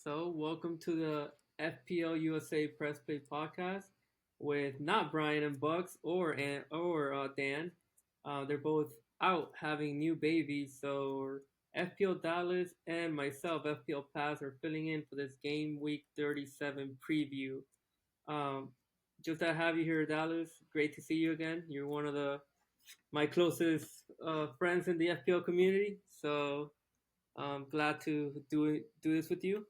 So, welcome to the FPLUSA Press Play podcast with not Brian and Bux or Dan. They're both out having new babies, so FPL Dallas and myself, FPL Pass, are filling in for this game week 37 preview. Um, just to have you here, Dallas. Great to see you again. You're one of my closest friends in the FPL community, so I'm glad to do this with you.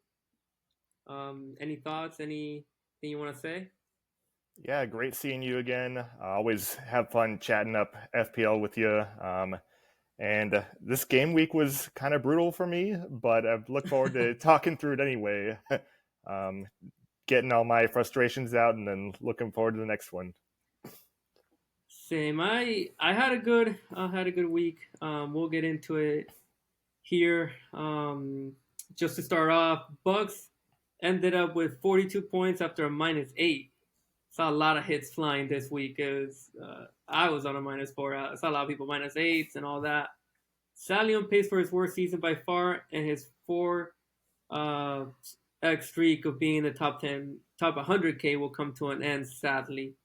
Any thoughts? Anything you want to say? Yeah, great seeing you again. Always have fun chatting up FPL with you. And this game week was kind of brutal for me, but I look forward to talking through it anyway. um, Getting all my frustrations out, and then looking forward to the next one. Same. I had a good week. We'll get into it here. Just to start off, Bucks ended up with 42 points after a -8. Saw a lot of hits flying this week. I was on a -4. I saw a lot of people -8s and all that. Sally on pace for his worst season by far, and his 4x streak of being in the top 100K will come to an end, sadly.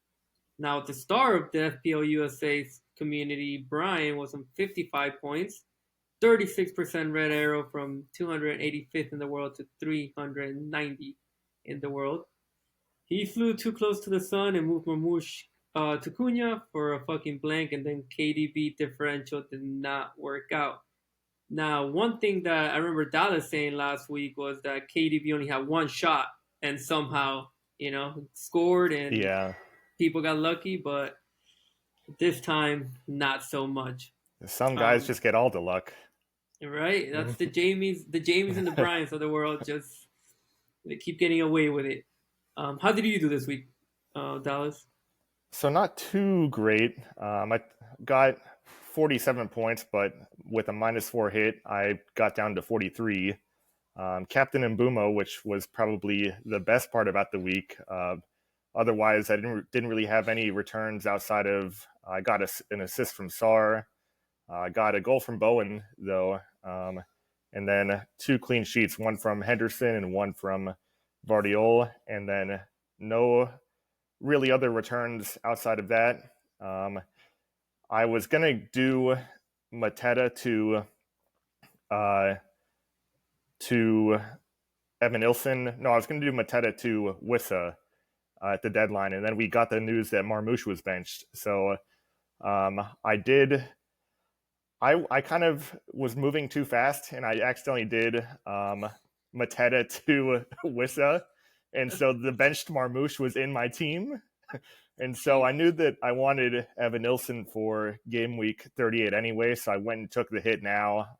Now, the star of the FPL USA's community, Brian, was on 55 points, 36% red arrow from 285th in the world to 390 in the world. He flew too close to the sun and moved Mamouche to Cunha for a fucking blank, and then KDB differential did not work out. Now, one thing that I remember Dallas saying last week was that KDB only had one shot and somehow, scored and Yeah, people got lucky, but this time, not so much. some guys just get all the luck. Right? That's the Jamies and the Bryants of the world. Just they keep getting away with it. How did you do this week, Dallas? So not too great. I got 47 points, but with a -4 hit, I got down to 43. Captain and Mbumo, which was probably the best part about the week. Otherwise, I didn't really have any returns outside of I got an assist from Sar. I got a goal from Bowen, though, and then 2 clean sheets, one from Henderson and one from Vardiol, and then no really other returns outside of that. I was going to do Mateta to Evan Ilson. No, I was going to do Mateta to Wissa at the deadline, and then we got the news that Marmouche was benched. So I kind of was moving too fast, and I accidentally did Mateta to Wissa, and so the benched Marmouche was in my team. And so I knew that I wanted Evan Nilsson for game week 38 anyway, so I went and took the hit now.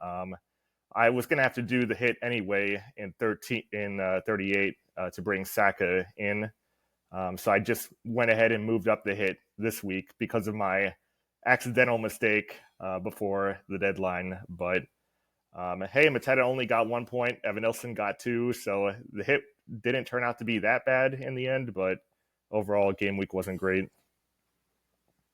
I was going to have to do the hit anyway in 38 to bring Saka in. So I just went ahead and moved up the hit this week because of my accidental mistake before the deadline. But hey, Mateta only got 1 point. Evan Nilsson got 2, so the hit didn't turn out to be that bad in the end, but overall, game week wasn't great.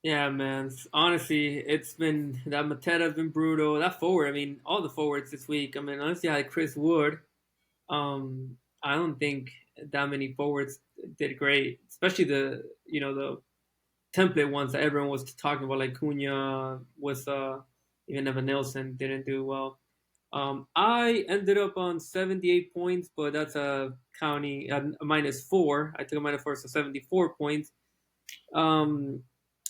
Yeah, man. Honestly, it's been that Mateta's been brutal. That forward, I mean, all the forwards this week. I mean, honestly, I had Chris Wood. I don't think that many forwards did great, especially the template ones that everyone was talking about, like Cunha, was even Evan Nilsson didn't do well. I ended up on 78 points, but that's counting a -4. I took a -4, so 74 points.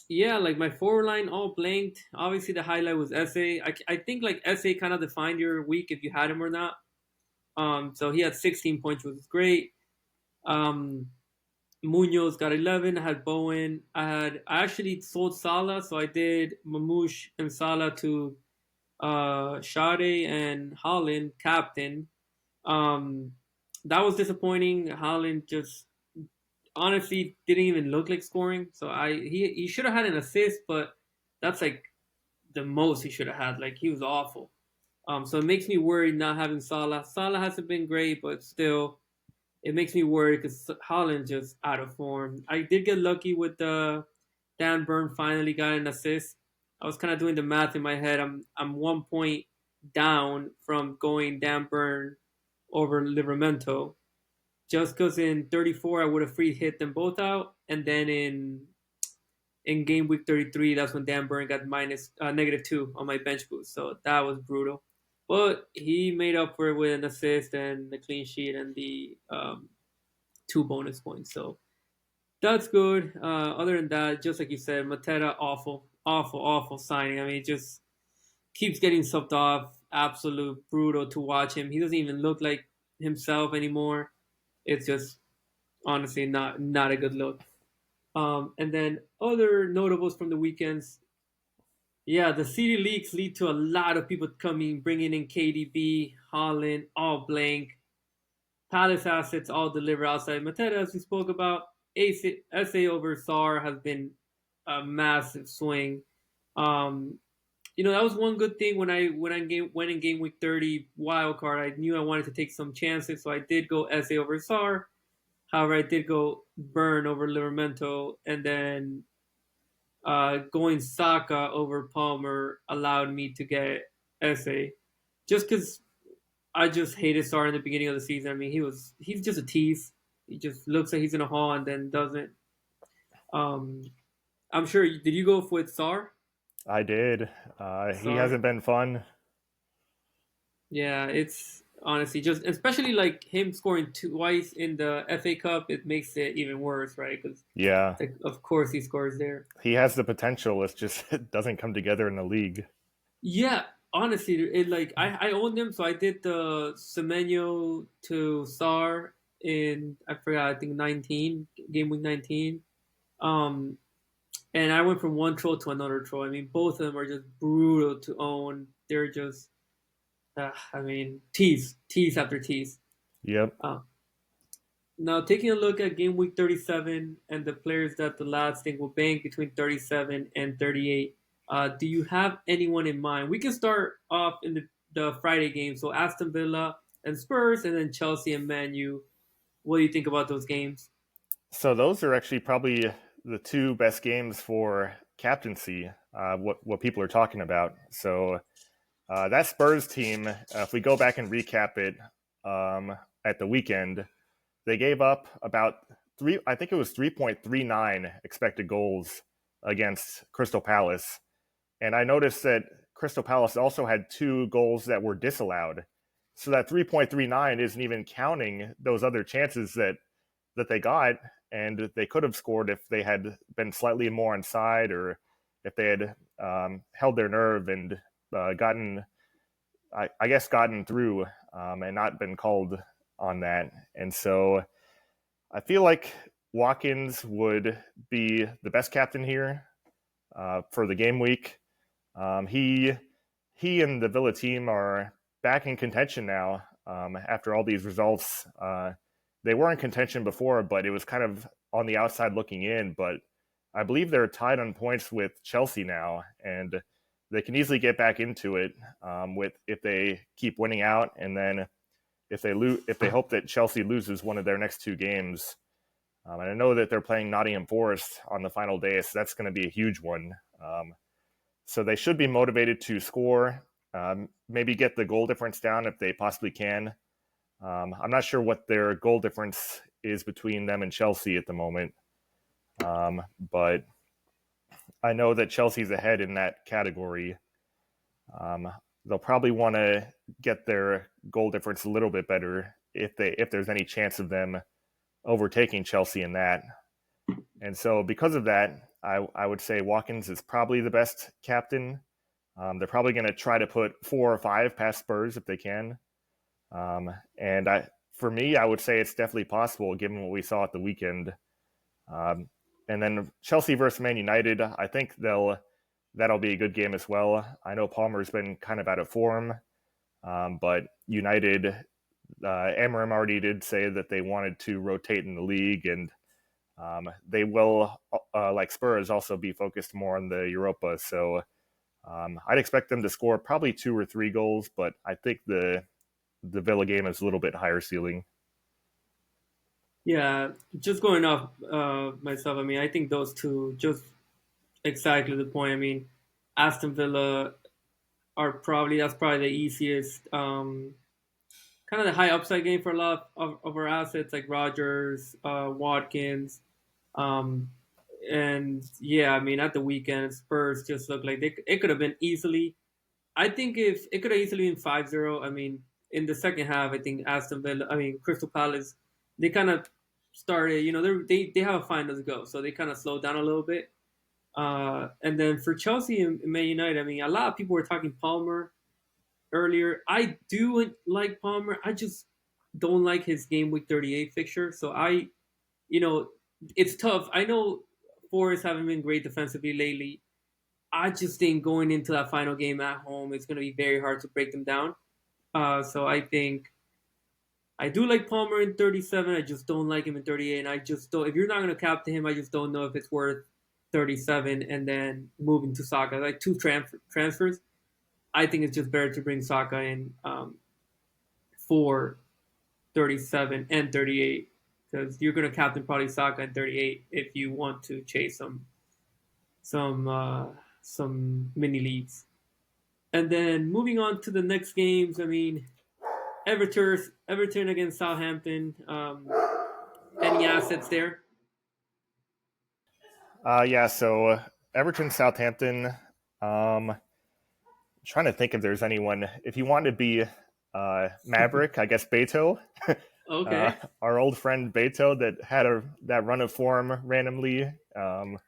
Yeah, like my forward line all blanked. Obviously, the highlight was SA. I think like SA kind of defined your week if you had him or not. So he had 16 points, which was great. Munoz got 11. I had Bowen. I actually sold Salah, so I did Mamouche and Salah to Sade and Holland captain. That was disappointing. Holland just honestly didn't even look like scoring. So he should have had an assist, but that's like the most he should have had. Like he was awful. So it makes me worried not having Salah. Salah hasn't been great, but still, it makes me worried because Holland just out of form. I did get lucky with Dan Burn finally got an assist. I was kind of doing the math in my head. I'm 1 point down from going Dan Burn over Livramento. Just because in 34 I would have free hit them both out, and then in game week 33, that's when Dan Burn got minus -2 on my bench boost. So that was brutal. But he made up for it with an assist and the clean sheet and the 2 bonus points. So that's good. Other than that, just like you said, Mateta, awful, awful, awful signing. I mean, just keeps getting subbed off. Absolute brutal to watch him. He doesn't even look like himself anymore. It's just honestly not a good look. And then other notables from the weekends. Yeah, the CD leaks lead to a lot of people bringing in KDB, Holland, all blank. Palace assets all deliver outside Mateta, as we spoke about. SA over SAR has been a massive swing. Um, that was one good thing when I went in game week 30 wild card. I knew I wanted to take some chances, so I did go SA over SAR. However, I did go Burn over Livramento, and then going Saka over Palmer allowed me to get SA. Just because I just hated Sar in the beginning of the season. I mean, he's just a tease. He just looks like he's in a haul and then doesn't. Um, I'm sure. Did you go with Sar? I did. He Sar. hasn't been fun. Yeah, it's honestly just, especially like him scoring twice in the FA Cup. It makes it even worse, right? Because Yeah, like, of course he scores there. he has the potential. It's just it doesn't come together in the league. Yeah, honestly, it like I owned him, so I did the Semenyo to Sar in I forgot I think 19 game week 19. Um, and I went from one troll to another troll. I mean, both of them are just brutal to own. They're just, I mean, tease after tease. Yep. Uh, Now, taking a look at game week 37 and the players that the lads think will bank between 37 and 38, do you have anyone in mind? We can start off in the Friday game. So Aston Villa and Spurs, and then Chelsea and Man U. What do you think about those games? So those are actually probably the two best games for captaincy. What people are talking about. So that Spurs team, if we go back and recap it at the weekend, they gave up about I think it was 3.39 expected goals against Crystal Palace. And I noticed that Crystal Palace also had 2 goals that were disallowed. So that 3.39 isn't even counting those other chances that they got, and they could have scored if they had been slightly more inside, or if they had held their nerve and gotten, I guess, gotten through and not been called on that. And so I feel like Watkins would be the best captain here for the game week. He and the Villa team are back in contention now after all these results. They were in contention before, but it was kind of on the outside looking in. But I believe they're tied on points with Chelsea now, and they can easily get back into it with if they keep winning out, and then if they hope that Chelsea loses one of their next 2 games. And I know that they're playing Nottingham Forest on the final day, so that's going to be a huge one. So they should be motivated to score, maybe get the goal difference down if they possibly can. I'm not sure what their goal difference is between them and Chelsea at the moment, but I know that Chelsea's ahead in that category. They'll probably want to get their goal difference a little bit better if there's any chance of them overtaking Chelsea in that. And so because of that, I would say Watkins is probably the best captain. They're probably going to try to put 4 or 5 past Spurs if they can. For me, I would say it's definitely possible given what we saw at the weekend. And then Chelsea versus Man United, I think that'll be a good game as well. I know Palmer's been kind of out of form, but United, Amorim already did say that they wanted to rotate in the league, and they will, like Spurs, also be focused more on the Europa. So I'd expect them to score probably 2 or 3 goals, but I think the Villa game is a little bit higher ceiling. Yeah, just going off myself. I mean, I think those two just exactly the point. I mean, Aston Villa that's probably the easiest kind of the high upside game for a lot of our assets like Rogers, Watkins, um, and yeah, I mean at the weekend Spurs just looked like it could have been easily. I think if it could have easily been 5-0. I mean, in the second half, I think Aston Villa, I mean Crystal Palace, they kind of started. You know, they have a final to go, so they kind of slowed down a little bit. And then for Chelsea and Man United, I mean, a lot of people were talking Palmer earlier. I do like Palmer. I just don't like his game week 38 fixture. So you know, it's tough. I know Forest haven't been great defensively lately. I just think going into that final game at home, it's going to be very hard to break them down. So I think I do like Palmer in 37. I just don't like him in 38. And I just don't. If you're not going to captain him, I just don't know if it's worth 37 and then moving to Saka. Like two transfers. I think it's just better to bring Saka in for 37 and 38 because you're going to captain probably Saka in 38 if you want to chase some mini leagues. And then moving on to the next games, I mean, Everton against Southampton. Any assets there? Yeah, so Everton, Southampton. Trying to think if there's anyone. If you want to be Maverick, I guess Beto, Okay. our old friend Beto that had that run of form randomly, and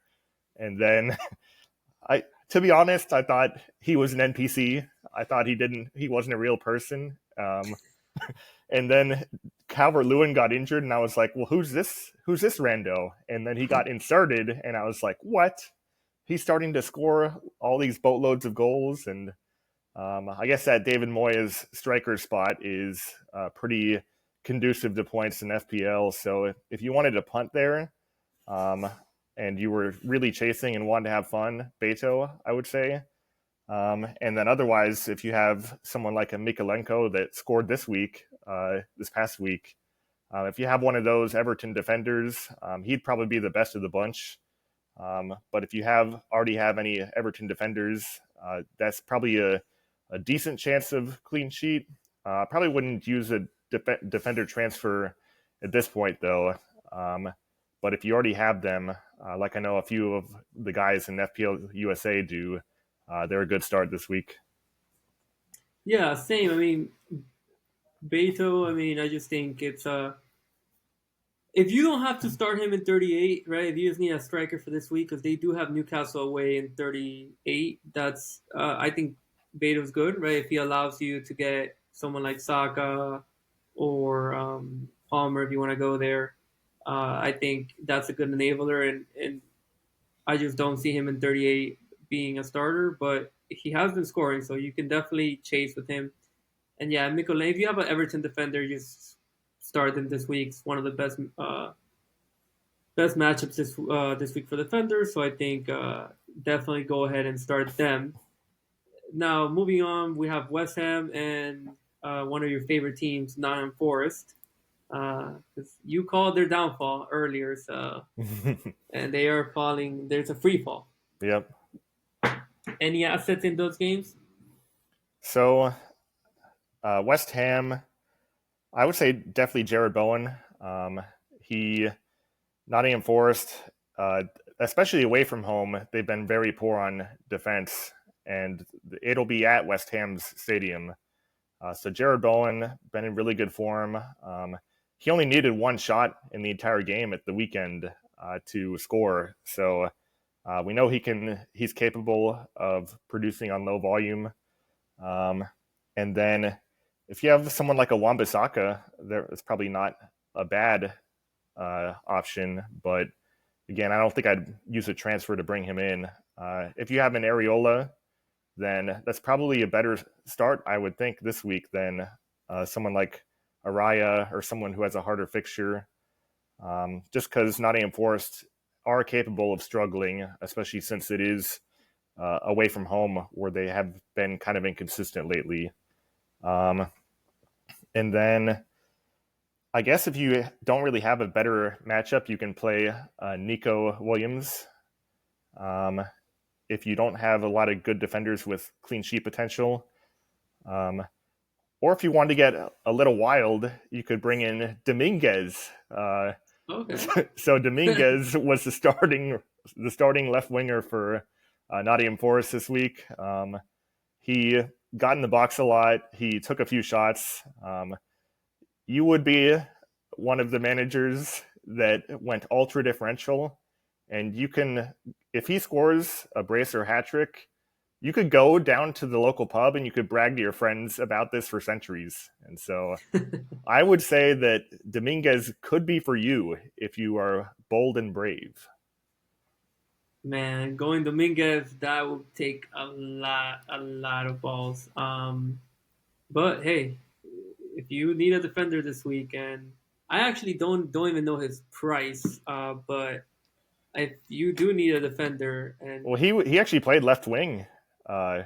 then to be honest, I thought he was an NPC. I thought he wasn't a real person. And then Calvert-Lewin got injured, and I was like, well, who's this? Who's this rando? And then he got inserted, and I was like, what? He's starting to score all these boatloads of goals, and I guess that David Moyes striker spot is pretty conducive to points in FPL. So if you wanted to punt there, um, and you were really chasing and wanted to have fun, Beto, I would say. And then otherwise, if you have someone like a Mikalenko that scored this past week, if you have one of those Everton defenders, he'd probably be the best of the bunch. But if you already have any Everton defenders, that's probably a decent chance of clean sheet. Probably wouldn't use a defender transfer at this point, though. But if you already have them, like I know a few of the guys in FPL USA do, they're a good start this week. Yeah, same. I mean, Beto. I mean, I just think it's if you don't have to start him in 38, right? If you just need a striker for this week, because they do have Newcastle away in 38, that's I think Beto's good, right? If he allows you to get someone like Saka or Palmer, if you want to go there, I think that's a good enabler, and I just don't see him in 38 being a starter, but he has been scoring, so you can definitely chase with him. And yeah, Mikkel, if you have an Everton defender, just start him this week. It's one of the best matchups this week for defenders. So I think definitely go ahead and start them. Now moving on, we have West Ham and one of your favorite teams, Nottingham Forest. You called their downfall earlier, so and they are falling. There's a free fall. Yep. Any assets in those games? So West Ham, I would say definitely Jared Bowen. He Nottingham Forest, especially away from home, they've been very poor on defense, and it'll be at West Ham's stadium. So Jared Bowen been in really good form. He only needed one shot in the entire game at the weekend to score. So we know he's capable of producing on low volume. And then if you have someone like a Wan-Bissaka, it's probably not a bad option. But again, I don't think I'd use a transfer to bring him in. If you have an Areola, then that's probably a better start, I would think, this week than someone like Araya or someone who has a harder fixture. Just because Nottingham Forest are capable of struggling, especially since it is away from home where they have been kind of inconsistent lately. And then I guess if you don't really have a better matchup, you can play Nico Williams. If you don't have a lot of good defenders with clean sheet potential, Or if you want to get a little wild, you could bring in Dominguez. Okay. So Dominguez was the starting left winger for Nottingham Forest this week. He got in the box a lot. He took a few shots. You would be one of the managers that went ultra differential, and you can, if he scores a brace or hat trick, you could go down to the local pub and you could brag to your friends about this for centuries. And so I would say that Dominguez could be for you if you are bold and brave. Man, going Dominguez, that would take a lot of balls. But hey, if you need a defender this weekend, I actually don't even know his price. But if you do need a defender, and Well, he actually played left wing uh,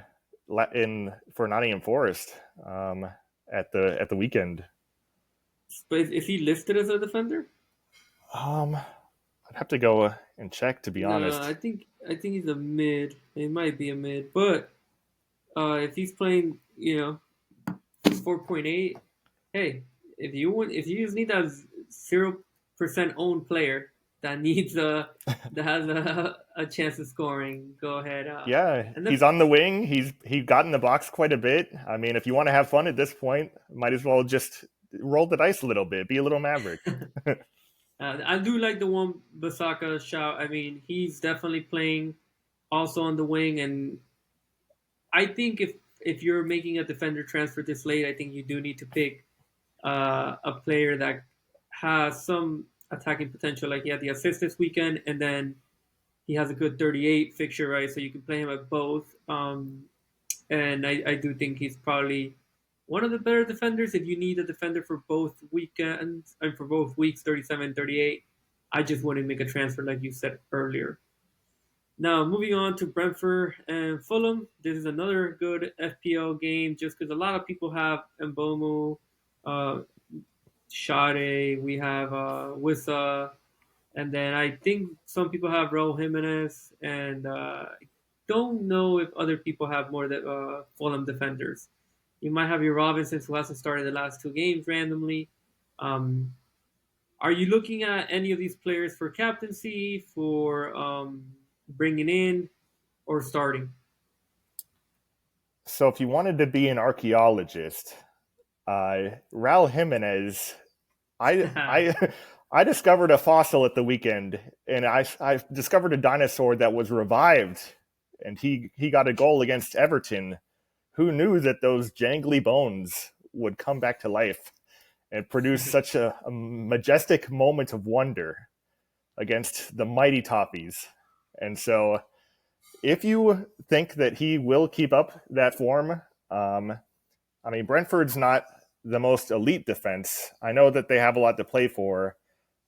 in for Nottingham Forest at the weekend. but is he listed as a defender? I'd have to go and check, to be No, honest. I think he's a mid. He might be a mid, but if he's playing, 4.8. Hey, if you just need that 0% owned player that needs that has a chance of scoring, go ahead. Yeah, And he's on the wing. He got in the box quite a bit. I mean, if you want to have fun at this point, might as well just roll the dice a little bit, be a little maverick. I do like the one Basaka shout. I mean, he's definitely playing also on the wing, and I think if you're making a defender transfer this late, I think you do need to pick a player that has some attacking potential. Like he had the assist this weekend, and then he has a good 38 fixture, right? So you can play him at both. And I do think he's probably one of the better defenders. If you need a defender for both weekends and for both weeks, 37, 38, I just wouldn't make a transfer like you said earlier. Now, moving on to Brentford and Fulham. This is another good FPL game just because a lot of people have Mbomu, uh, Shade, we have Wissa, and then I think some people have Raul Jimenez, and I don't know if other people have more that Fulham defenders. You might have your Robinsons who hasn't started the last two games randomly. Um, are you looking at any of these players for captaincy, for bringing in, or starting? So if you wanted to be an archaeologist, Raul Jimenez, I I I discovered a fossil at the weekend, and I discovered a dinosaur that was revived, and he got a goal against Everton. Who knew that those jangly bones would come back to life and produce such a majestic moment of wonder against the mighty Toffees? And so, if you think that he will keep up that form, I mean, Brentford's not the most elite defense. I know that they have a lot to play for,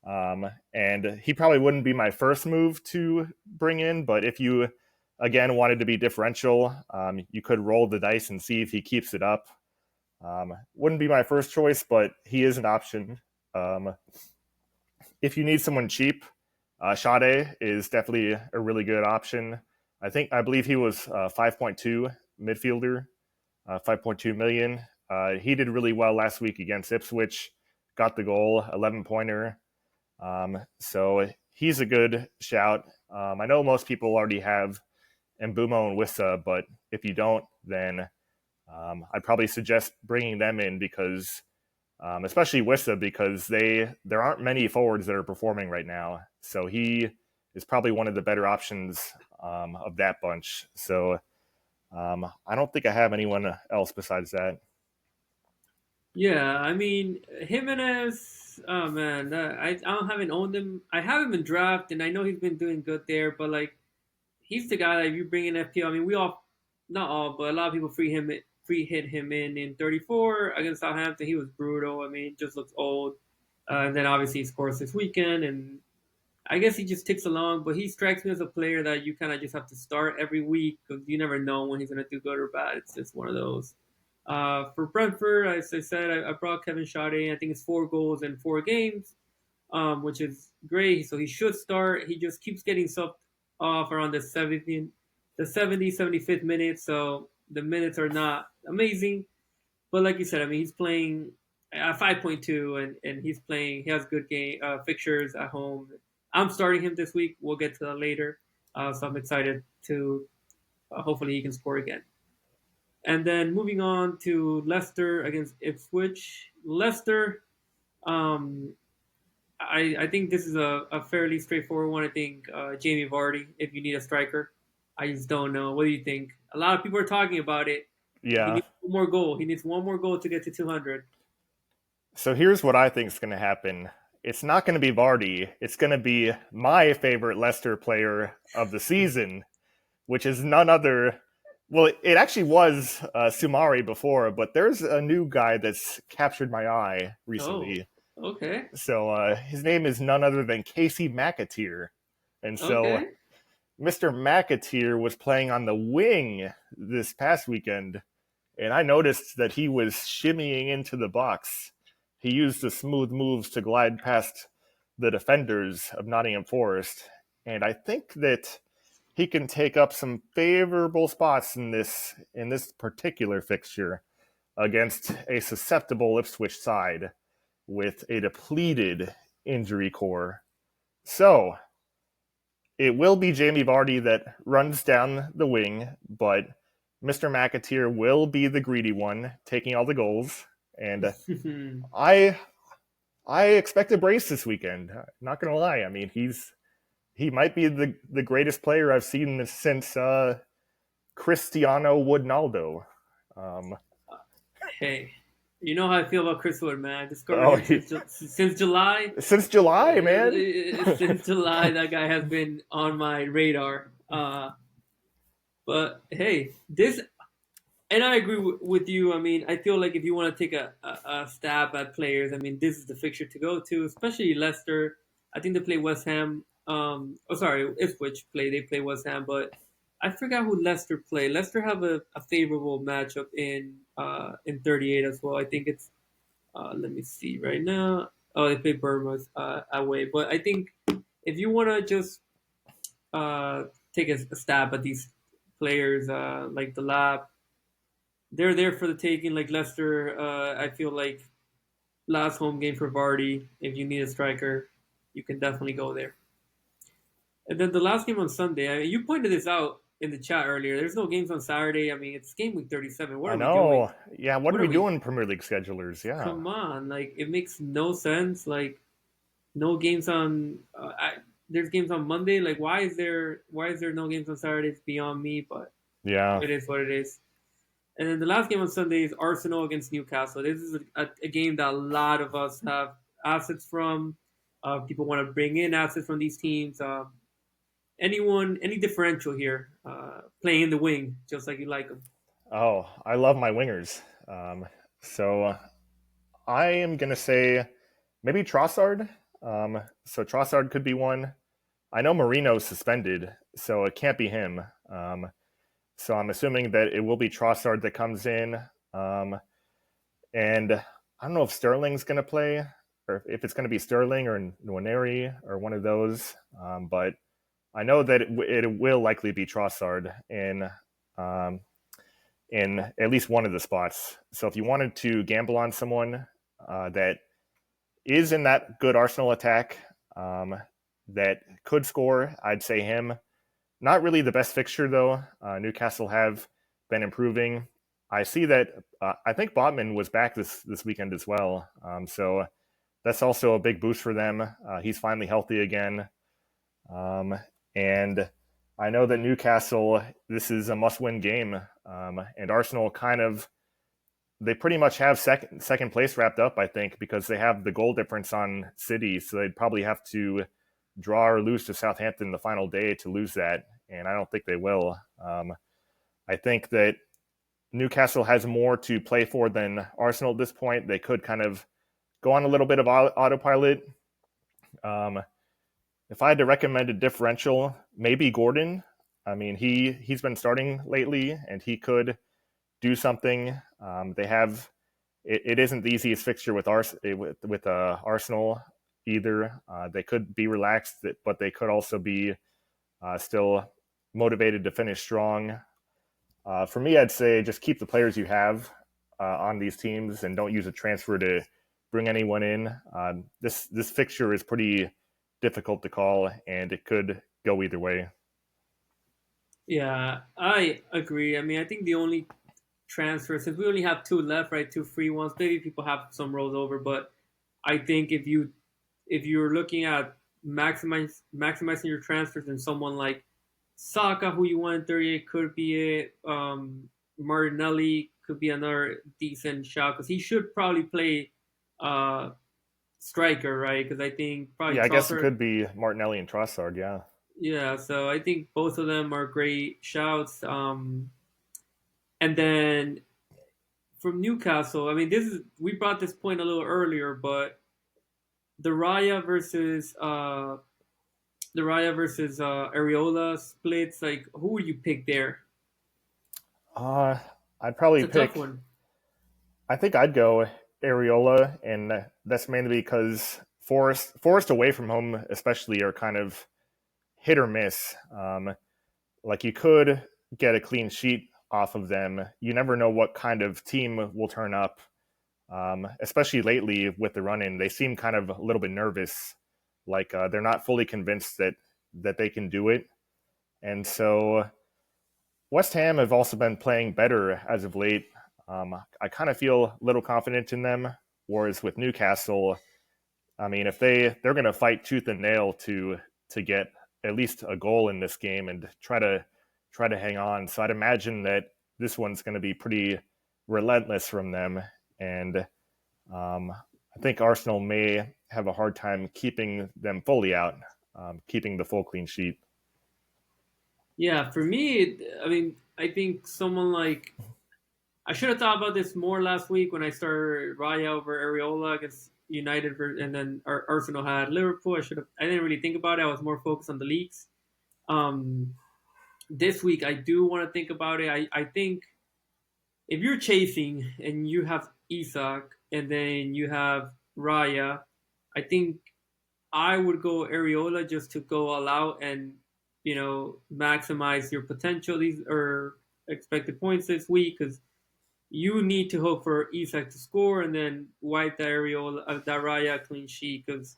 and he probably wouldn't be my first move to bring in. But if you, again, wanted to be differential, you could roll the dice and see if he keeps it up. Wouldn't be my first choice, but he is an option. Um, if you need someone cheap, Sade is definitely a really good option. I believe he was 5.2 midfielder, 5.2 million. He did really well last week against Ipswich, got the goal, 11-pointer. So he's a good shout. I know most people already have Mbumo and Wissa, but if you don't, then I'd probably suggest bringing them in because, especially Wissa, because there aren't many forwards that are performing right now. So he is probably one of the better options of that bunch. So I don't think I have anyone else besides that. Yeah, I mean Jimenez. Oh man, I haven't owned him. I have him in draft, and I know he's been doing good there. But like, he's the guy that if you bring in FPL. I mean, we all, not all, but a lot of people free hit him in 34 against Southampton. He was brutal. I mean, just looks old. And then obviously he scores this weekend, and I guess he just ticks along. But he strikes me as a player that you kind of just have to start every week because you never know when he's going to do good or bad. It's just one of those. For Brentford, as I said, I brought Kevin Sade. I think it's 4 goals in 4 games, which is great. So he should start. He just keeps getting subbed off around the 70, 75th minute. So the minutes are not amazing. but like you said, I mean, he's playing at 5.2, and he's playing. He has good game fixtures at home. I'm starting him this week. We'll get to that later. So I'm excited to hopefully he can score again. And then moving on to Leicester against Ipswich. Leicester, um, I think this is a fairly straightforward one. I think Jamie Vardy, if you need a striker. I just don't know. What do you think? A lot of people are talking about it. He Yeah. needs one more goal. He needs one more goal to get to 200. So here's what I think is going to happen. It's not going to be Vardy. It's going to be my favorite Leicester player of the season, which is none other. Well, it actually was Sumari before, but there's a new guy that's captured my eye Oh, recently. okay. So his name is none other than Casey McAteer. And so Okay. Mr. McAteer was playing on the wing this past weekend, and I noticed that he was shimmying into the box. He used the smooth moves to glide past the defenders of Nottingham Forest, and I think that he can take up some favorable spots in this particular fixture against a susceptible Ipswich side with a depleted injury core. So it will be Jamie Vardy that runs down the wing, but Mr. McAteer will be the greedy one, taking all the goals. And I I expect a brace this weekend. Not gonna lie. I mean, he might be the greatest player I've seen since Cristiano Ronaldo. Um, Hey, you know how I feel about Chris Wood, man. I discovered oh, him since July. since July, man. Since July, that guy has been on my radar. But hey, this and I agree with you. I mean, I feel like if you want to take a stab at players, I mean, this is the fixture to go to, especially Leicester. I think they play West Ham. Oh, sorry, Ipswich they play West Ham, but I forgot who Leicester play. Leicester have a favorable matchup in 38 as well. I think it's let me see right now. Oh, they play Bournemouth away, but I think if you want to just uh, take a stab at these players like the lab, they're there for the taking. Like Leicester, I feel like last home game for Vardy. If you need a striker, you can definitely go there. And then the last game on Sunday. I mean, you pointed this out in the chat earlier. There's no games on Saturday. I mean, it's game week 37. What I are we doing? know. Yeah, what are What are we we? doing, Premier League schedulers? Yeah. Come on, like it makes no sense. Like no games on. There's games on Monday. Like why is there no games on Saturday? It's beyond me, but Yeah. it is what it is. And then the last game on Sunday is Arsenal against Newcastle. This is a game that a lot of us have assets from. People want to bring in assets from these teams. Any differential here, playing in the wing, just like you like them. Oh, I love my wingers. So I am gonna say maybe Trossard. So Trossard could be one. I know Marino's suspended, so it can't be him. So I'm assuming that it will be Trossard that comes in. And I don't know if Sterling's going to play or if it's going to be Sterling or Nwaneri or one of those. But I know that it will likely be Trossard um, in at least one of the spots. So if you wanted to gamble on someone that is in that good Arsenal attack that could score, I'd say him. Not really the best fixture, though. Newcastle have been improving. I see that I think Botman was back this weekend as well. So that's also a big boost for them. He's finally healthy again. And I know that Newcastle, this is a must-win game. And Arsenal they pretty much have second place wrapped up, I think, because they have the goal difference on City. So they'd probably have to draw or lose to Southampton the final day to lose that, and I don't think they will. I think that Newcastle has more to play for than Arsenal at this point. They could kind of go on a little bit of autopilot. If I had to recommend a differential, maybe Gordon. I mean, he's been starting lately, and he could do something. They have it isn't the easiest fixture with Arsenal either. They could be relaxed, but they could also be still motivated to finish strong. For me, I'd say just keep the players you have. on these teams and don't use a transfer to bring anyone in. This fixture is pretty difficult to call, and it could go either way. Yeah, I agree. I mean, I think the only transfer, since we only have two left, right, two free ones, maybe people have some rolls over, but I think if you're looking at maximizing your transfers, and someone like Saka, who you want in 38, could be it. Martinelli could be another decent shot because he should probably play uh, striker, right? Because I think probably Yeah, I guess it Trossard. could be Martinelli and Trossard. Yeah. Yeah, so I think both of them are great shouts. And then from Newcastle, I mean, this is we brought this point a little earlier, but the Raya versus Areola splits. Like, who would you pick there? Uh, I'd It's probably a tough pick. one. I think I'd go Areola, and that's mainly because Forest away from home, especially, are kind of hit or miss. Like you could get a clean sheet off of them. You never know what kind of team will turn up. Especially lately with the run-in, they seem kind of a little bit nervous, like they're not fully convinced that they can do it. And so West Ham have also been playing better as of late. I kind of feel little confident in them. Whereas with Newcastle, I mean, if they're going to fight tooth and nail to get at least a goal in this game and try to hang on. So I'd imagine that this one's going to be pretty relentless from them, and I think Arsenal may have a hard time keeping them fully out, keeping the full clean sheet. Yeah, for me, I mean, I think someone like I should have thought about this more last week when I started Raya over Areola against United, and then Arsenal had Liverpool. I didn't really think about it. I was more focused on the leagues. Um, this week, I do want to think about it. I think if you're chasing and you have Isak and then you have Raya, I think I would go Areola just to go all out and maximize your potential these or expected points this week because you need to hope for Isak to score and then wipe that Areola that Raya clean sheet because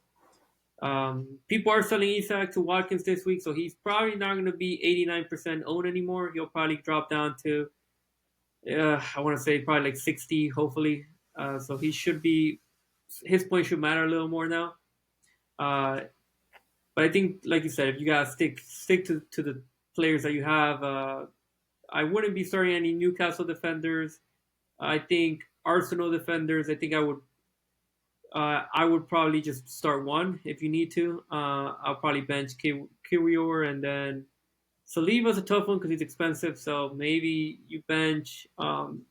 people are selling Isak to Watkins this week, so he's probably not going to be 89% owned anymore. He'll probably drop down to I want to say probably like 60, hopefully. So he should be his point should matter a little more now. Uh, but I think, like you said, if you gotta stick to the players that you have, I wouldn't be starting any Newcastle defenders. I think Arsenal defenders. I would probably just start one if you need to. I'll probably bench Kiwior and then Saliba's a tough one because he's expensive. So maybe you bench and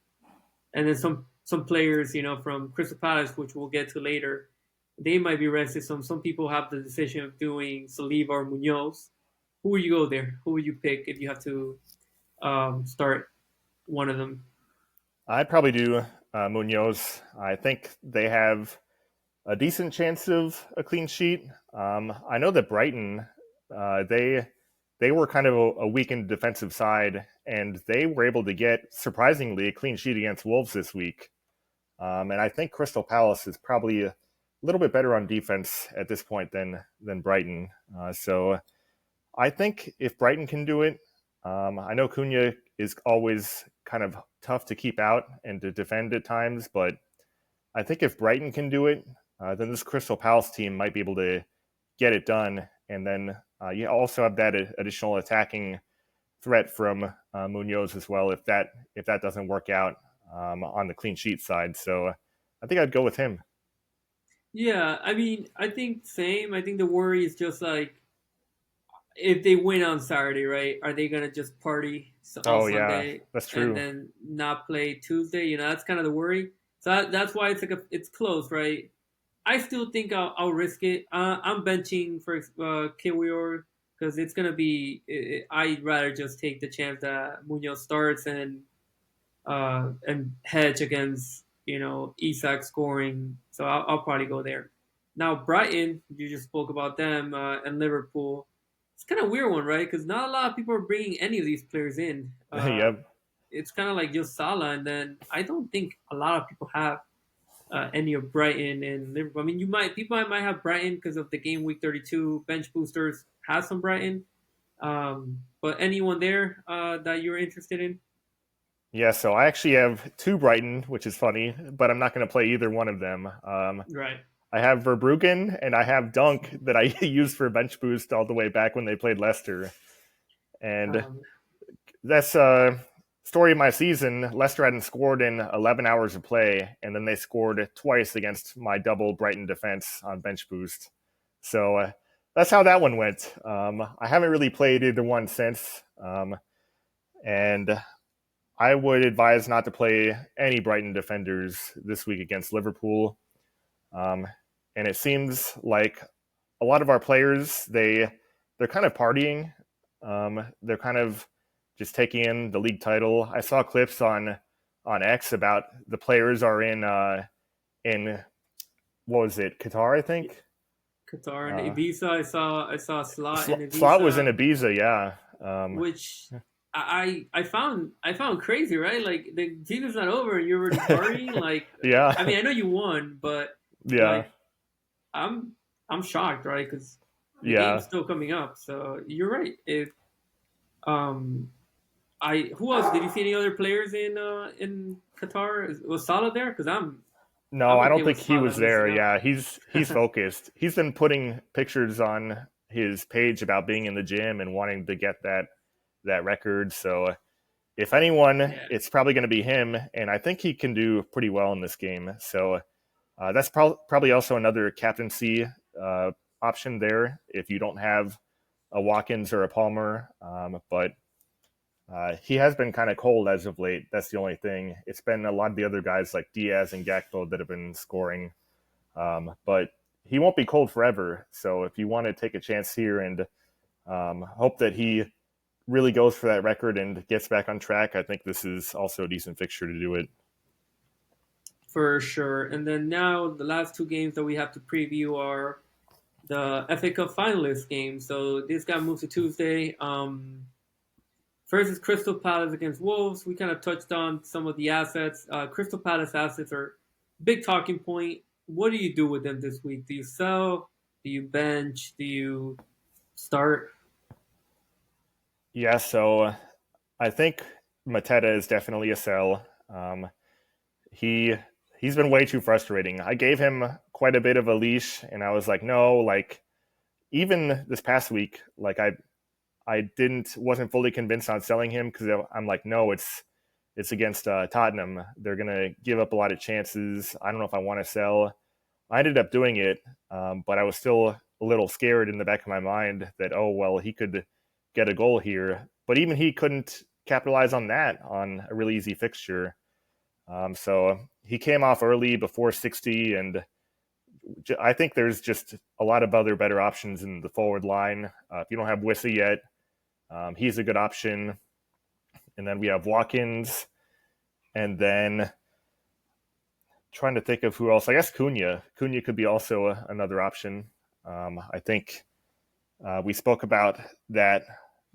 then some players, from Crystal Palace, which we'll get to later, they might be rested. Some people have the decision of doing Saliba or Munoz. Who would you go there? Who would you pick if you have to start one of them? I'd probably do Munoz. I think they have a decent chance of a clean sheet. I know that Brighton, they were kind of a weakened defensive side, and they were able to get surprisingly a clean sheet against Wolves this week. And I think Crystal Palace is probably a little bit better on defense at this point than Brighton. So I think if Brighton can do it, I know Cunha is always kind of tough to keep out and to defend at times, but I think if Brighton can do it, then this Crystal Palace team might be able to get it done. And then you also have that additional attacking threat from Munoz as well if that doesn't work out on the clean sheet side. So I think I'd go with him. Yeah, I mean, I think same. I think the worry is just like if they win on Saturday, right? Are they gonna just party all Oh yeah, Sunday that's and true. then not play Tuesday? That's kind of the worry. So that's why it's close, right? I still think I'll risk it. I'm benching for Kiwior because it's gonna be. I'd rather just take the chance that Munoz starts and hedge against Isak scoring. So I'll probably go there. Now Brighton, you just spoke about them and Liverpool. It's kind of a weird one, right? Because not a lot of people are bringing any of these players in. Yep. it's kind of like just Salah, and then I don't think a lot of people have any of Brighton and Liverpool. I mean, people might have Brighton because of the game week 32 bench boosters has some Brighton. But anyone there that you're interested in? Yeah, so I actually have two Brighton, which is funny, but I'm not going to play either one of them. Right. I have Verbruggen and I have Dunk that I used for bench boost all the way back when they played Leicester. And Um, that's story of my season. Leicester hadn't scored in 11 hours of play, and then they scored twice against my double Brighton defense on bench boost. So that's how that one went. I haven't really played either one since. And I would advise not to play any Brighton defenders this week against Liverpool. Um, and it seems like a lot of our players, they're kind of partying. They're kind of just taking in the league title. I saw clips on X about the players are in what was it, Qatar, I think. Qatar and Ibiza. I saw Slot in Slot was in Ibiza, Ibiza, yeah. which I found crazy, right? Like the season's not over and you're already partying. Like, Yeah, I mean, I know you won, but yeah, like I'm I'm shocked, right? Because the game's yeah. still coming up. So you're right. If um I who else did you see any other players in Qatar? Was Salah there? Because No, I'm I okay don't think with he Salah was there. missing out. Yeah, he's focused. He's been putting pictures on his page about being in the gym and wanting to get that record. So if anyone, Yeah, it's probably going to be him, and I think he can do pretty well in this game. So that's probably also another captaincy option there if you don't have a Watkins or a Palmer. But he has been kind of cold as of late. That's the only thing. It's been a lot of the other guys like Diaz and Gakpo that have been scoring. But he won't be cold forever. So if you want to take a chance here and hope that he really goes for that record and gets back on track, I think this is also a decent fixture to do it. for sure. And then now the last two games that we have to preview are the FA Cup finalist games. So this got moved to Tuesday. First is Crystal Palace against Wolves. We kind of touched on some of the assets. Crystal Palace assets are big talking point. What do you do with them this week? Do you sell? Do you bench? Do you start? Yeah, so I think Mateta is definitely a sell. He he's been way too frustrating. I gave him quite a bit of a leash, and I was like, no, like even this past week, like I didn't wasn't fully convinced on selling him because I'm like, no, it's against Tottenham. They're gonna give up a lot of chances. I don't know if I want to sell. I ended up doing it, but I was still a little scared in the back of my mind that oh well, he could get a goal here, but even he couldn't capitalize on that on a really easy fixture. So he came off early before 60, and I think there's just a lot of other better options in the forward line. If you don't have Wissa yet, he's a good option. And then we have Watkins, and then trying to think of who else. I guess Cunha. Cunha could be also another option. I think we spoke about that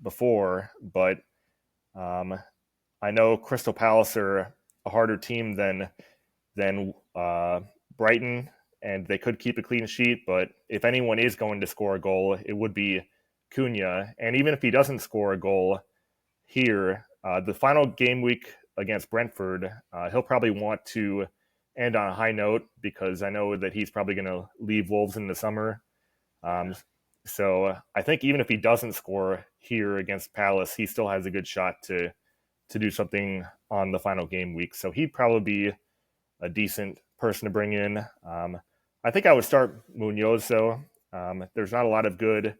before, but um, I know Crystal Palace are a harder team than Brighton, and they could keep a clean sheet. But if anyone is going to score a goal, it would be Cunha. And even if he doesn't score a goal here, the final game week against Brentford, he'll probably want to end on a high note because I know that he's probably going to leave Wolves in the summer. Um, so I think even if he doesn't score here against Palace, he still has a good shot to do something on the final game week. So he'd probably be a decent person to bring in. I think I would start Munoz though. There's not a lot of good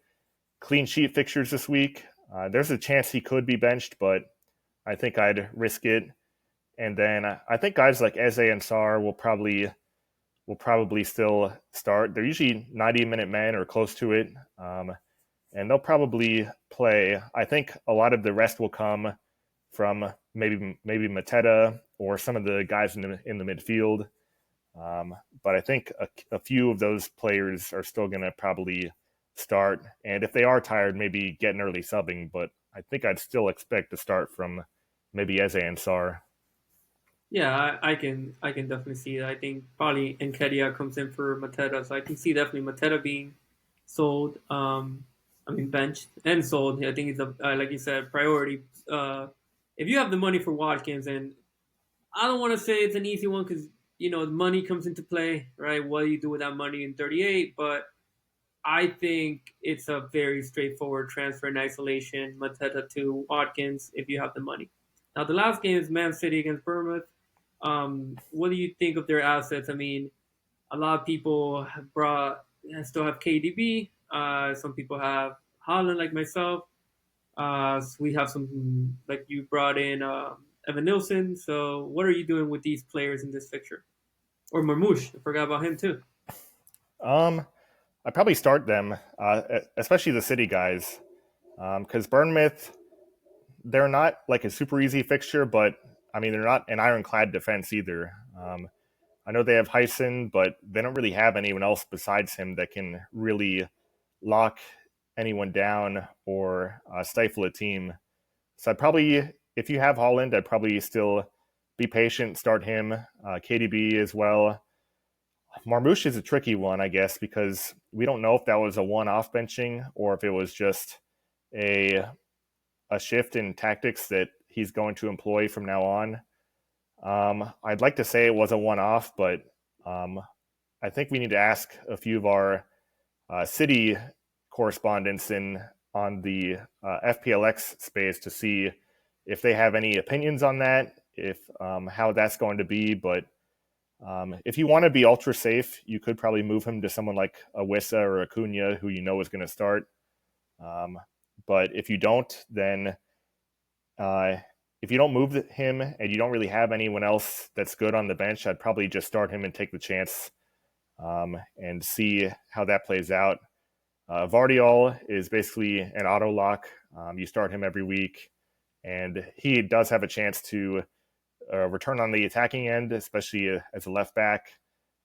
clean sheet fixtures this week. There's a chance he could be benched, but I think I'd risk it. And then I think guys like Eze and Sarr will probably still start. They're usually 90-minute men or close to it, and they'll probably play. I think a lot of the rest will come from maybe Mateta or some of the guys in the midfield. But I think a few of those players are still going to probably start. And if they are tired, maybe get an early subbing. But I think I'd still expect to start from maybe Eze and Sar. Yeah, I can definitely see that. I think probably Enkedia comes in for Mateta, so I can see definitely Mateta being sold. I mean benched and sold. I think it's a like you said priority. If you have the money for Watkins, and I don't want to say it's an easy one because money comes into play, right? What do you do with that money in 38? But I think it's a very straightforward transfer in isolation, Mateta to Watkins, if you have the money. Now, the last game is Man City against Bournemouth. What do you think of their assets? I mean, a lot of people still have KDB. Some people have Holland, like myself. So we have some, like you brought in Evan Nilsson. So, what are you doing with these players in this fixture? Or Marmoush, I forgot about him too. Um, I probably start them, especially the City guys, because Bournemouth, they're not like a super easy fixture, but I mean they're not an ironclad defense either. I know they have Hyson, but they don't really have anyone else besides him that can really lock anyone down or stifle a team. So I'd probably, if you have Holland, I'd probably still be patient, start him, KDB as well. Marmouche is a tricky one, I guess, because we don't know if that was a one-off benching or if it was just a shift in tactics that he's going to employ from now on. I'd like to say it was a one-off, but I think we need to ask a few of our city correspondents in on the FPLX space to see if they have any opinions on that, if how that's going to be. But if you want to be ultra safe, you could probably move him to someone like a Wissa or a Cunha, who you know is going to start. Um, but if you don't, then uh, if you don't move him and you don't really have anyone else that's good on the bench, I'd probably just start him and take the chance and see how that plays out. Vardiol is basically an auto lock. You start him every week, and he does have a chance to return on the attacking end, especially as a left back.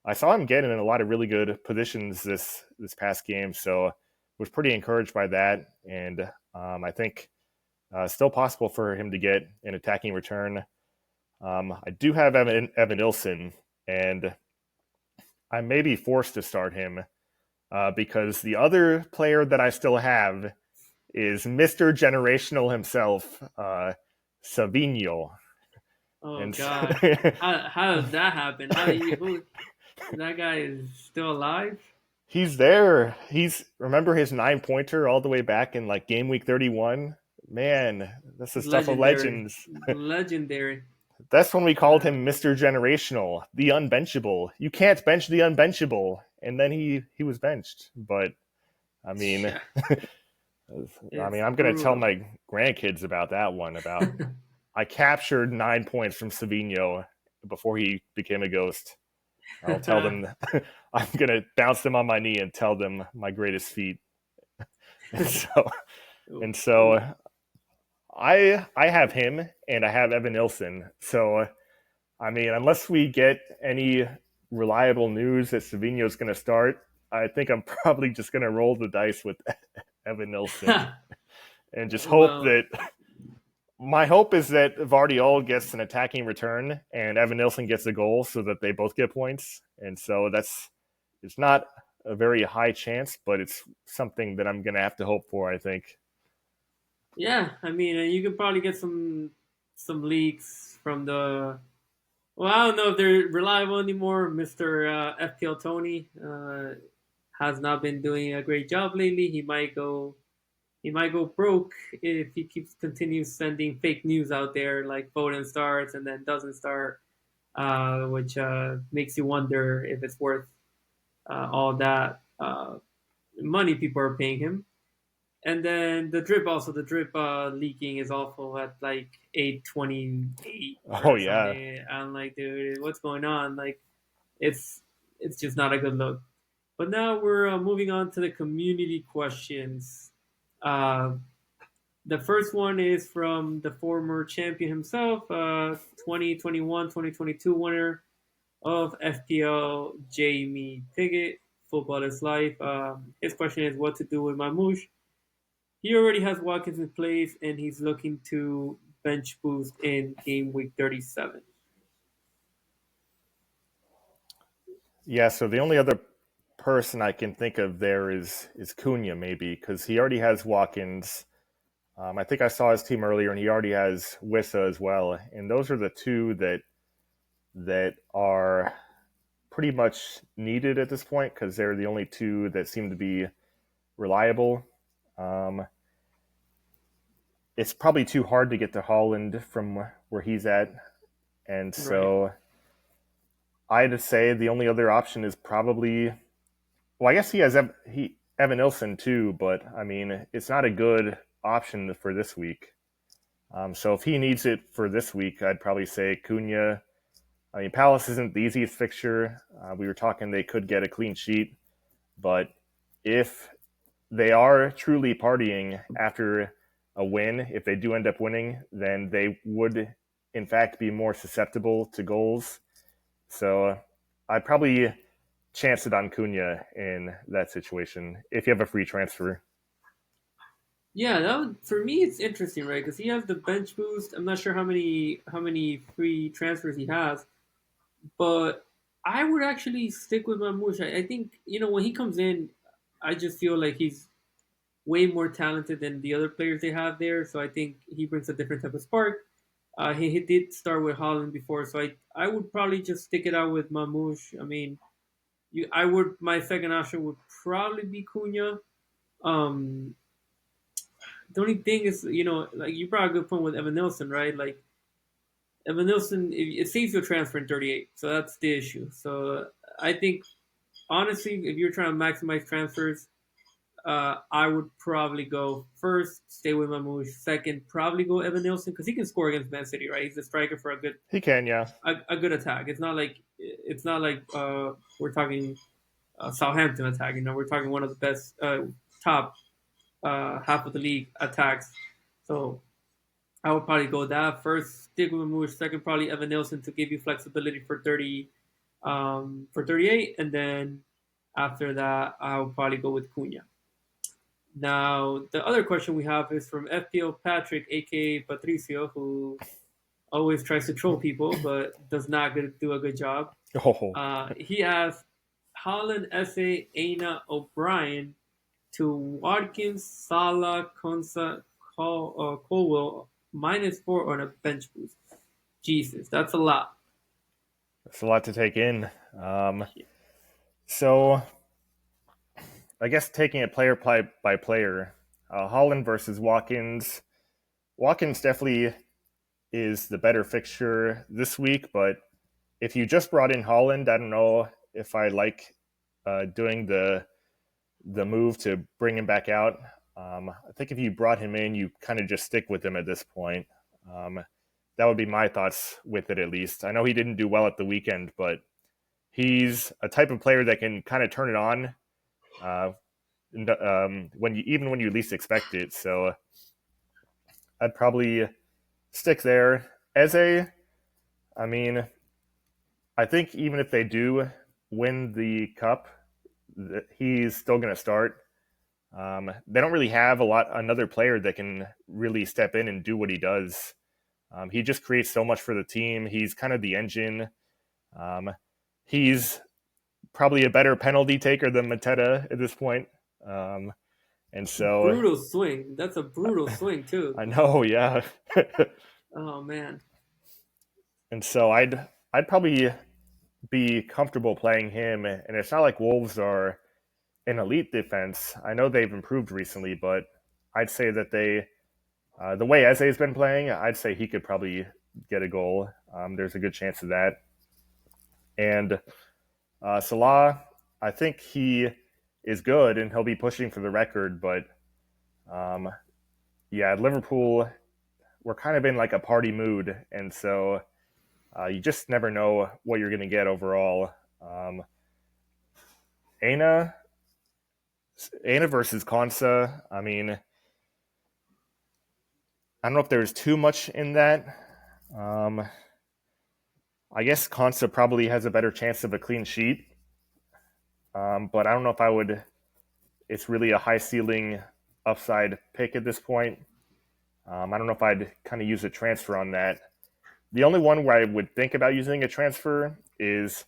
I saw him get in a lot of really good positions this past game, so was pretty encouraged by that. And I think still possible for him to get an attacking return. I do have Evan Nilsson, and I may be forced to start him because the other player that I still have is Mr. Generational himself, Savinho. Oh And God, how does that happen? How you who that guy is still alive? he's there. He's remember his 9-pointer all the way back in like game week 31. Man, that's the stuff of Legendary, legends. legendary. That's when we called Uh, him Mr. Generational, the unbenchable. You can't bench the unbenchable, and then he was benched. But I mean, yeah, I mean, it's I'm gonna tell brutal. my grandkids about that one. About I captured 9 points from Savinho before he became a ghost. I'll tell them I'm gonna bounce them on my knee and tell them my greatest feat. And so Ooh, and so ooh. I have him and I have Evan Nilsson. So I mean, unless we get any reliable news that Savinho is going to start, I think I'm probably just going to roll the dice with Evan Nilsson and just hope Well, that my hope is that Vardiol gets an attacking return and Evan Nilsson gets a goal so that they both get points. And so it's not a very high chance, but it's something that I'm going to have to hope for, I think. yeah. I mean, you can probably get some leaks from the. Well, I don't know if they're reliable anymore. Mister FPL Tony has not been doing a great job lately. He might go broke if he continues sending fake news out there like Foden starts and then doesn't start, which makes you wonder if it's worth all that money people are paying him. And then the drip leaking is awful at like 8:28 Oh, or yeah. something. I'm like, dude, what's going on? Like, it's it's just not a good look. But now we're moving on to the community questions. Uh, the first one is from the former champion himself, 2021-2022 winner of FPL, Jamie Piggott. Football is life. His question is what to do with Mamouche. He already has Watkins in place, and he's looking to bench boost in game week 37? Yeah, so the only other person I can think of there is Cunha, maybe, because he already has Watkins. I think I saw his team earlier, and he already has Wissa as well. And those are the two that are pretty much needed at this point because they're the only two that seem to be reliable. Um, it's probably too hard to get to Holland from where he's at, and Right. so I'd say the only other option is probably, well, I guess he has Evan Nilsson too, but I mean it's not a good option for this week. So if he needs it for this week, I'd probably say Cunha. I mean, Palace isn't the easiest fixture. We were talking they could get a clean sheet, but if they are truly partying after a win, if they do end up winning, then they would, in fact, be more susceptible to goals. So I'd probably chance it on Cunha in that situation if you have a free transfer. Yeah, for me it's interesting, right? Because he has the bench boost. I'm not sure how many free transfers he has, but I would actually stick with Mamouche. I think when he comes in, I just feel like he's way more talented than the other players they have there. So I think he brings a different type of spark. He did start with Holland before, so I would probably just stick it out with Mamouche. I mean, my second option would probably be Cunha. Um, the only thing is, like you brought a good point with Evan Nilsson, right? Like Evan Nilsson, it saves your transfer in 38, so that's the issue. So I think honestly, if you're trying to maximize transfers, I would probably go first, stay with Mamouche. Second, probably go Evan Nilsson because he can score against Man City, right? He's a striker for a good He can, yeah. a good attack. It's not like we're talking Southampton attack. We're talking one of the best top half of the league attacks. So I would probably go that first. Stick with Mamouche. Second, probably Evan Nilsson to give you flexibility for 38, and then after that, I would probably go with Cunha. Now, the other question we have is from FPL Patrick, aka Patricio, who always tries to troll people but does not do a good job. Oh, He asks Holland, Esse, Aina, O'Brien to Watkins, Salah, Konsa, Colwell, -4 on a bench boost. Jesus, that's a lot. that's a lot to take in. So I guess taking it player by player, Holland versus Watkins. Watkins definitely is the better fixture this week, but if you just brought in Holland, I don't know if I like doing the move to bring him back out. I think if you brought him in, you kind of just stick with him at this point. Um, that would be my thoughts with it, at least. I know he didn't do well at the weekend, but he's a type of player that can kind of turn it on uh, when you least expect it. So I'd probably stick there. Eze, I mean, I think even if they do win the cup, he's still going to start. They don't really have another player that can really step in and do what he does. He just creates so much for the team. He's kind of the engine. Um, he's probably a better penalty taker than Mateta at this point. And so Brutal swing. That's a brutal swing too. I know, yeah. Oh man. And so I'd probably be comfortable playing him. And it's not like Wolves are an elite defense. I know they've improved recently, but I'd say that the way Eze's been playing, I'd say he could probably get a goal. There's a good chance of that. And Salah, I think he is good and he'll be pushing for the record. But um, yeah, Liverpool, we're kind of in like a party mood. And so you just never know what you're going to get overall. Aina, Aina versus Konsa, I mean, I don't know if there's too much in that. Um, I guess Konsa probably has a better chance of a clean sheet, but I don't know if I would. It's really a high ceiling upside pick at this point. I don't know if I'd kind of use a transfer on that. The only one where I would think about using a transfer is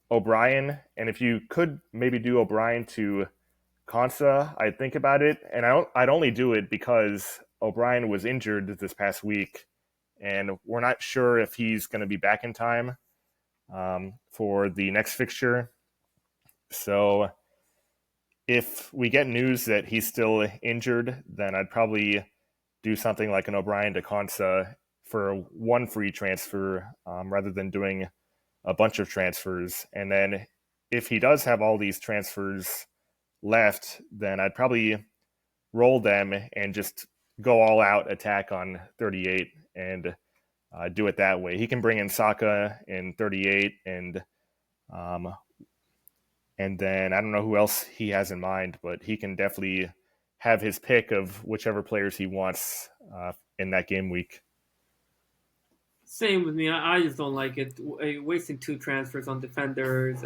O'Brien. And if you could maybe do O'Brien to Konsa, I'd think about it. And I'd only do it because O'Brien was injured this past week, and we're not sure if he's going to be back in time for the next fixture. So if we get news that he's still injured, then I'd probably do something like an O'Brien to Konsa for one free transfer rather than doing a bunch of transfers. And then if he does have all these transfers left, then I'd probably roll them and just go all out attack on 38 and do it that way. He can bring in Saka in 38 um, and then I don't know who else he has in mind, but he can definitely have his pick of whichever players he wants in that game week. Same with me. I just don't like it. Wasting two transfers on defenders.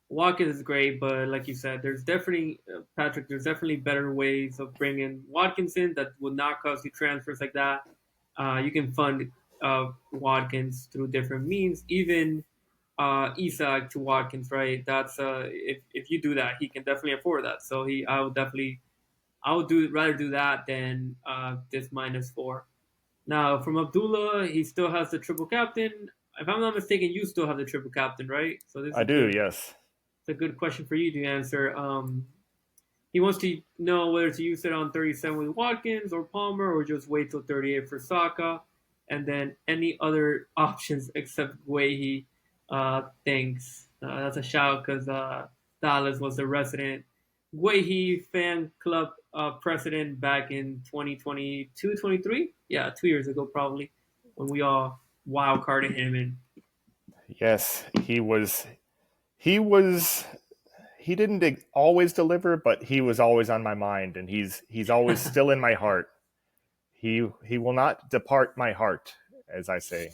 Watkins is great, but like you said, there's definitely Patrick. There's definitely better ways of bringing Watkins in that would not cost you transfers like that. You can fund Watkins through different means, even Isak to Watkins, right? That's if you do that, he can definitely afford that. So I would rather do that than this -4. Now, from Abdullah, he still has the triple captain. If I'm not mistaken, you still have the triple captain, right? So this is I a do, good, yes. it's a good question for you to answer. He wants to know whether to use it on 37 with Watkins or Palmer, or just wait till 38 for Saka, and then any other options except Guehi thinks. That's a shout because Dallas was the resident Guehi fan club president back in 2022, 23. Yeah, 2 years ago probably, when we all wild carded him and Yes, he was he didn't always deliver, but he was always on my mind, and he's always still in my heart. He will not depart my heart, as I say.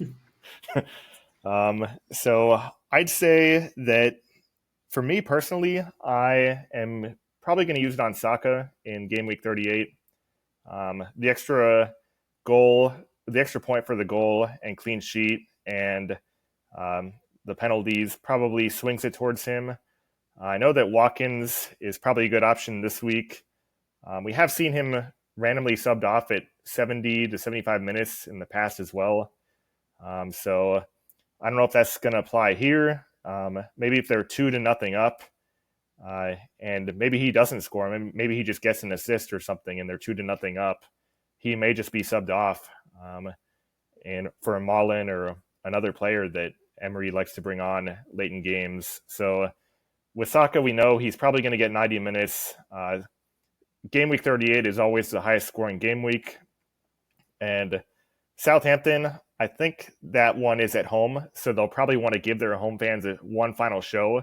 So I'd say that for me personally, I am probably going to use it on Saka in game week 38. The extra goal, the extra point for the goal and clean sheet, and um, the penalties probably swings it towards him. I know that Watkins is probably a good option this week. We have seen him randomly subbed off at 70 to 75 minutes in the past as well. So I don't know if that's going to apply here. Maybe if they're 2-0 up, and maybe he doesn't score, maybe he just gets an assist or something, and they're 2-0 up, he may just be subbed off, and for a Mullen or another player that Emery likes to bring on late in games. So with Saka, we know he's probably going to get 90 minutes. Game week 38 is always the highest scoring game week. And Southampton, I think that one is at home, so they'll probably want to give their home fans one final show,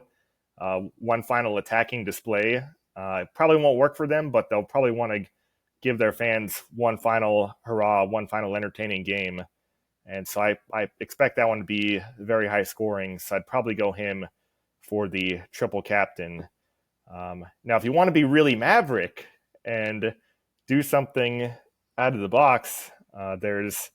one final attacking display. It probably won't work for them, but they'll probably want to give their fans one final hurrah, one final entertaining game. And so I expect that one to be very high scoring, so I'd probably go him for the triple captain. Now, if you want to be really maverick and do something out of the box, there's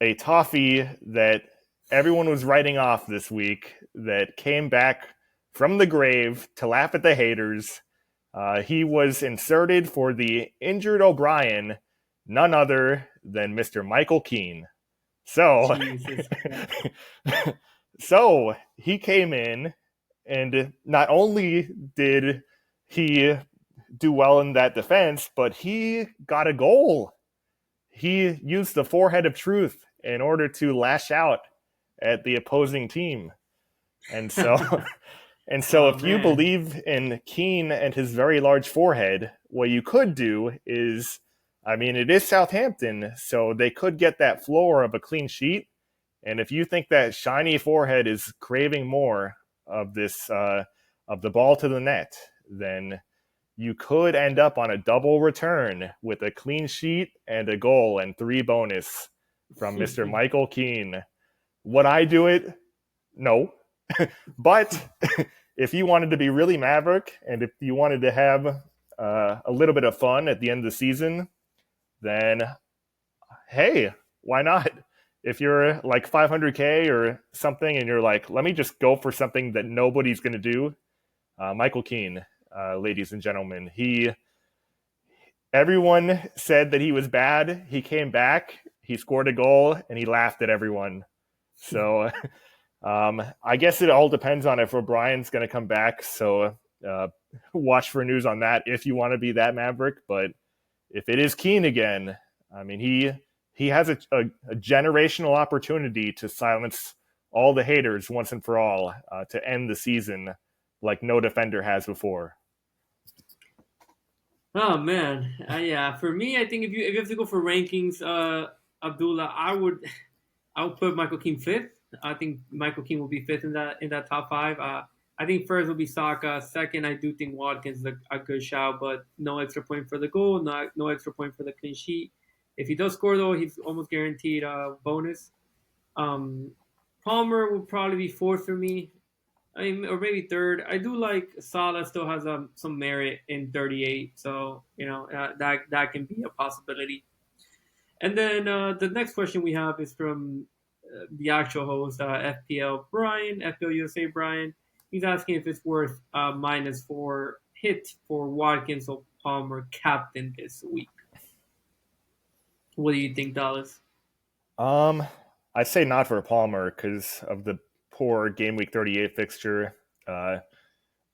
a toffee that everyone was writing off this week that came back from the grave to laugh at the haters. He was inserted for the injured O'Brien, none other than Mr. Michael Keane. So, so he came in, and not only did he do well in that defense, but he got a goal. He used the forehead of truth in order to lash out at the opposing team. And so Oh if you man. believe in Keane and his very large forehead, what you could do is, it is Southampton, so they could get that floor of a clean sheet. And if you think that shiny forehead is craving more of this, of the ball to the net, then you could end up on a double return with a clean sheet and a goal and 3 bonus from Mr. Michael Keane. Would I do it? No. But if you wanted to be really maverick and if you wanted to have a little bit of fun at the end of the season, then hey, why not? If you're like 500K or something and you're like, let me just go for something that nobody's going to do, Michael Keane, ladies and gentlemen, everyone said that he was bad. He came back, he scored a goal, and he laughed at everyone. So I guess it all depends on if O'Brien's going to come back. So watch for news on that if you want to be that Maverick. But if it is Keane again, I mean, he has a generational opportunity to silence all the haters once and for all, to end the season like no defender has before. Oh man, yeah. For me, I think if you have to go for rankings, Abdullah, I would put Michael Keane fifth. I think Michael Keane will be fifth in that top five. I think first will be Saka. Second, I do think Watkins is a good shout, but no extra point for the goal, no extra point for the clean sheet. If he does score though, he's almost guaranteed a bonus. Um, Palmer will probably be fourth for me. I mean, or maybe third. I do like Salah still has some merit in 38, so that can be a possibility. And then the next question we have is from the actual host, FPL Brian, FPL USA Brian. He's asking if it's worth -4 hit for Watkins or Palmer captain this week. What do you think, Dallas? Um, I'd say not for Palmer because of the poor game week 38 fixture.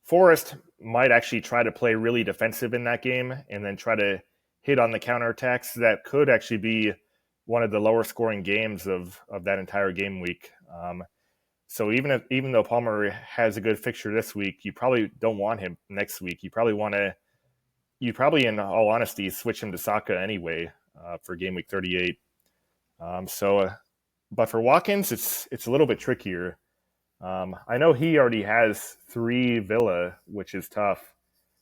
Forrest might actually try to play really defensive in that game and then try to hit on the counterattacks. That could actually be one of the lower scoring games of that entire game week. So even though Palmer has a good fixture this week, you probably don't want him next week. You probably, in all honesty, switch him to Saka anyway for game week 38. But for Watkins, it's a little bit trickier. I know he already has 3 Villa, which is tough,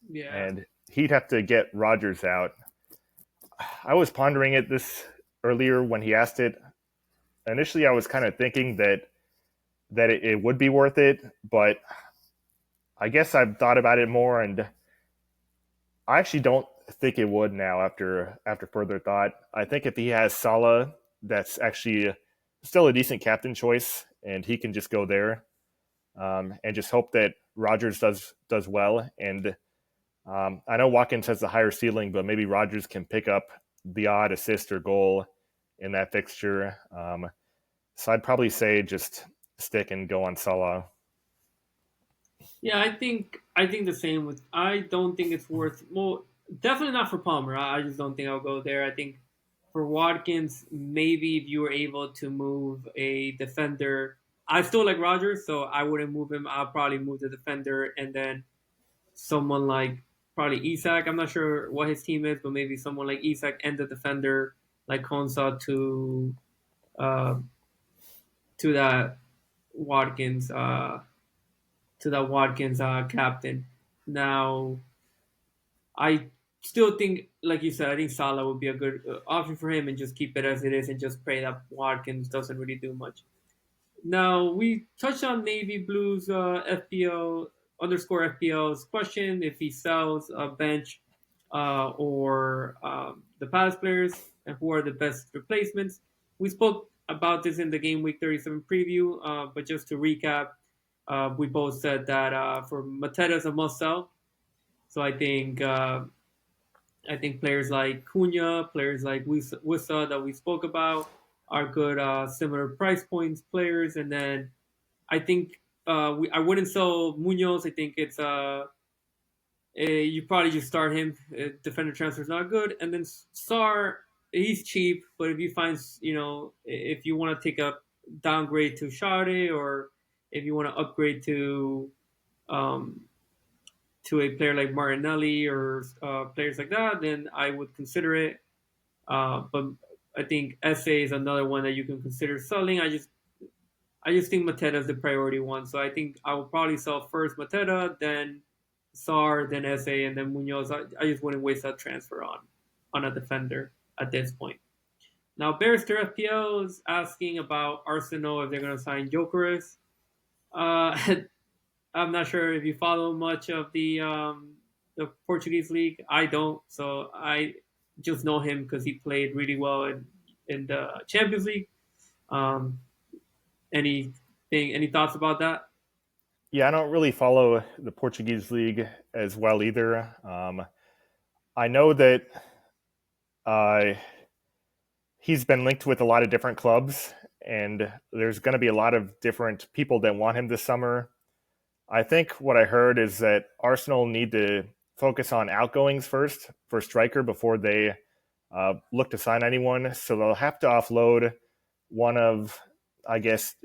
Yeah. and he'd have to get Rodgers out. I was pondering it this earlier when he asked it. Initially, I was kind of thinking that it would be worth it, but I guess I've thought about it more, and I actually don't think it would now after further thought. I think if he has Salah, that's actually still a decent captain choice, and he can just go there, and just hope that Rodgers does well. And I know Watkins has the higher ceiling, but maybe Rodgers can pick up the odd assist or goal in that fixture. So I'd probably say just stick and go on Salah. Yeah, I think the same with. I don't think it's worth. Well, definitely not for Palmer. I just don't think I'll go there. I think for Watkins, maybe if you were able to move a defender, I still like Rogers, so I wouldn't move him. I'll probably move the defender and then someone like probably Isak. I'm not sure what his team is, but maybe someone like Isak and the defender like Konsa uh, to that Watkins captain. Now, I still think, like you said, I think Salah would be a good option for him, and just keep it as it is, and just pray that Watkins doesn't really do much. Now we touched on Navy Blues FPL underscore FPL's question if he sells a bench or the past players and who are the best replacements. We spoke about this in the game week 37 preview, but just to recap, we both said that for Mateta is a must sell. So I think players like Cunha, players like Wissa that we spoke about are good similar price points players. And then I think I wouldn't sell Munoz. I think it's you probably just start him. Defender transfer is not good. And then Sar, he's cheap, but if you find if you want to take a downgrade to Shade, or if you want to upgrade um, to a player like Martinelli or players like that, then I would consider it. But I think SA is another one that you can consider selling. I just think Mateta is the priority one. So I think I will probably sell first Mateta, then Sar, then SA, and then Munoz. I just wouldn't waste that transfer on a defender at this point. Now, Barrister FPL is asking about Arsenal if they're going to sign Jokeris. I'm not sure if you follow much of the Portuguese league. I don't, so I just know him because he played really well in the Champions League. Um, any thoughts about that? Yeah, I don't really follow the Portuguese league as well either. I know that uh, he's been linked with a lot of different clubs, and there's going to be a lot of different people that want him this summer. I think what I heard is that Arsenal need to focus on outgoings first for striker before they look to sign anyone. So they'll have to offload one of, I guess,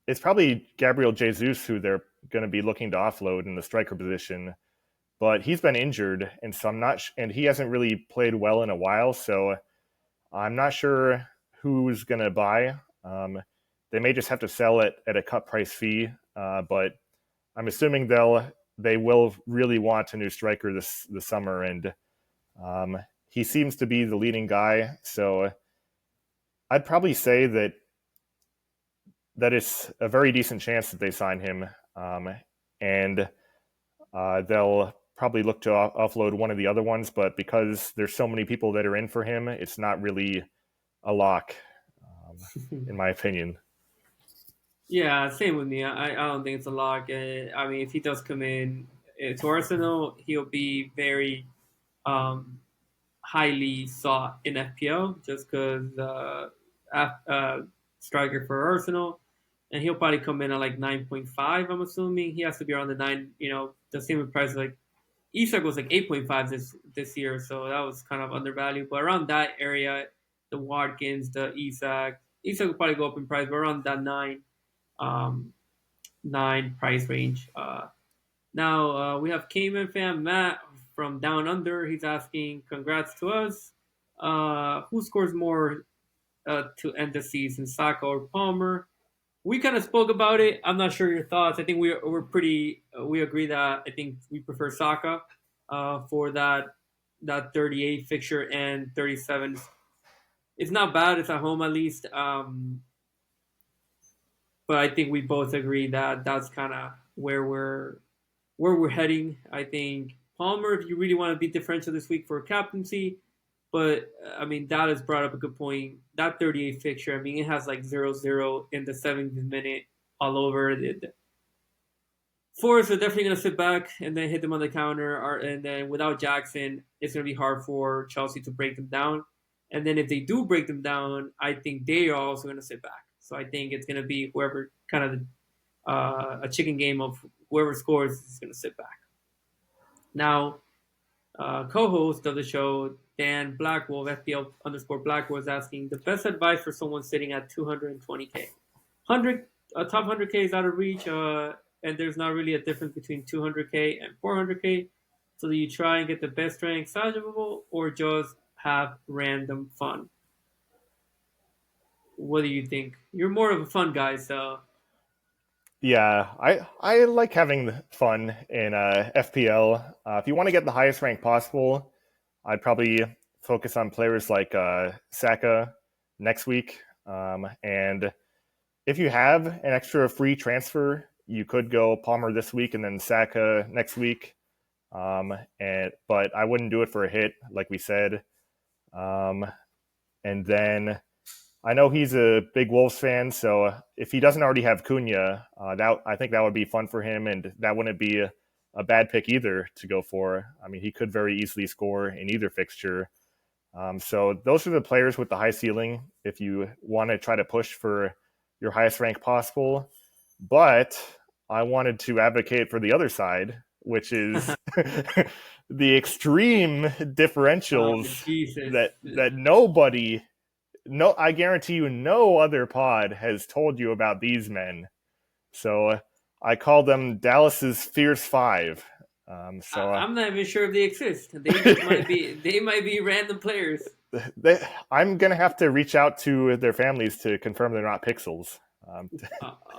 it's probably Gabriel Jesus who they're going to be looking to offload in the striker position. But he's been injured, and so I'm not, and he hasn't really played well in a while. So I'm not sure who's going to buy. They may just have to sell it at a cut price fee, but I'm assuming they will really want a new striker this summer, and he seems to be the leading guy. So I'd probably say that it's a very decent chance that they sign him, and they'll probably look to offload one of the other ones. But because there's so many people that are in for him, it's not really a lock, in my opinion. Yeah, same with me. I don't think it's a lock. I mean, if he does come in to Arsenal, he'll be very um, highly sought in FPL just because striker for Arsenal, and he'll probably come in at like 9.5. I'm assuming he has to be around the nine. The same price like Isak was like 8.5 this year, so that was kind of undervalued. But around that area, the Watkins, the Isak will probably go up in price, but around that um, nine price range. Now we have Cayman fan Matt from Down Under. He's asking, "Congrats to us. Who scores more to end the season, Saka or Palmer?" We kind of spoke about it. I'm not sure your thoughts. I think we're pretty. We agree that I think we prefer Saka for that 38 fixture, and 37. It's not bad. It's at home at least. But I think we both agree that that's kind of where we're heading. I think Palmer, if you really want to beat differential this week for captaincy, but I mean that has brought up a good point. That 38 fixture, I mean, it has like 0-0 in the 70th minute all over. Forest are definitely going to sit back and then hit them on the counter, and then without Jackson, it's going to be hard for Chelsea to break them down. And then if they do break them down, I think they are also going to sit back. So I think it's going to be whoever kind of a chicken game of whoever scores is going to sit back. Now, co-host of the show, Dan Blackwolf, FPL_Blackwolf, is asking the best advice for someone sitting at 220K. 100 top 100K is out of reach, and there's not really a difference between 200K and 400K. So do you try and get the best rank salvageable, or just have random fun? What do you think? You're more of a fun guy, so Yeah, I like having fun in FPL. If you want to get the highest rank possible, I'd probably focus on players like Saka next week. And if you have an extra free transfer, you could go Palmer this week and then Saka next week. But I wouldn't do it for a hit, like we said. And then I know he's a big Wolves fan, so if he doesn't already have Cunha, I think that would be fun for him, and that wouldn't be a bad pick either to go for. I mean, he could very easily score in either fixture. So those are the players with the high ceiling if you want to try to push for your highest rank possible. But I wanted to advocate for the other side, which is the extreme differentials Jesus. that nobody, no, I guarantee you, no other pod has told you about these men. So I call them Dallas's Fierce Five. I'm not even sure if they exist. They might be random players. I'm gonna have to reach out to their families to confirm they're not pixels.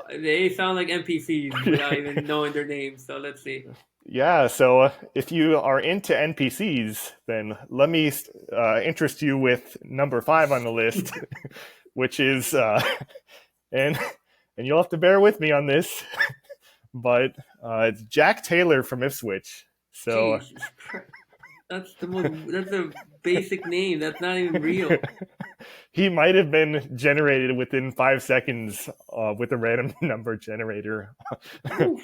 They sound like NPCs without even knowing their names. So let's see. Yeah, so if you are into NPCs, then let me interest you with number 5 on the list, which is, and you'll have to bear with me on this, but it's Jack Taylor from Ipswich. So That's a basic name. That's not even real. He might have been generated within 5 seconds with a random number generator. Oof.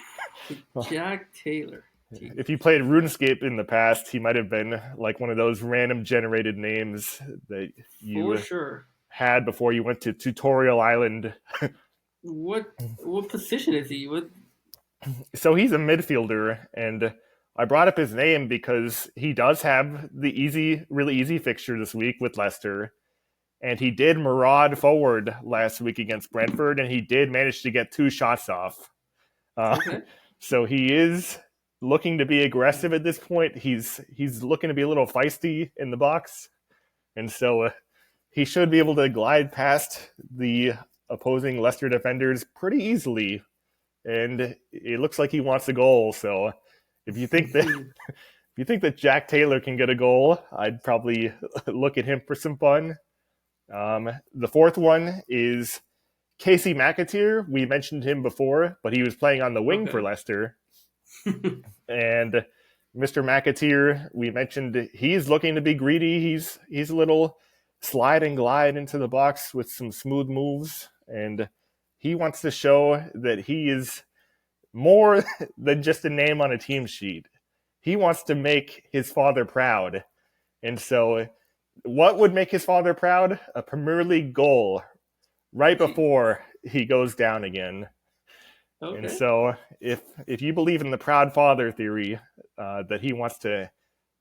Jack Taylor. Jeez. If you played RuneScape in the past, he might have been like one of those random generated names that For you sure. had before you went to Tutorial Island. What position is he? What? So he's a midfielder, and I brought up his name because he does have the really easy fixture this week with Leicester. And he did maraud forward last week against Brentford, and he did manage to get 2 shots off. Okay. So he is looking to be aggressive at this point. He's looking to be a little feisty in the box, and so he should be able to glide past the opposing Leicester defenders pretty easily. And it looks like he wants a goal. So if you think that Jack Taylor can get a goal, I'd probably look at him for some fun. The fourth one is Casey McAteer. We mentioned him before, but he was playing on the wing for Leicester. And Mr. McAteer, we mentioned he's looking to be greedy. He's a little slide and glide into the box with some smooth moves, and he wants to show that he is more than just a name on a team sheet. He wants to make his father proud. And so what would make his father proud? A Premier League goal right before he goes down again. Okay. And so if you believe in the proud father theory, that he wants to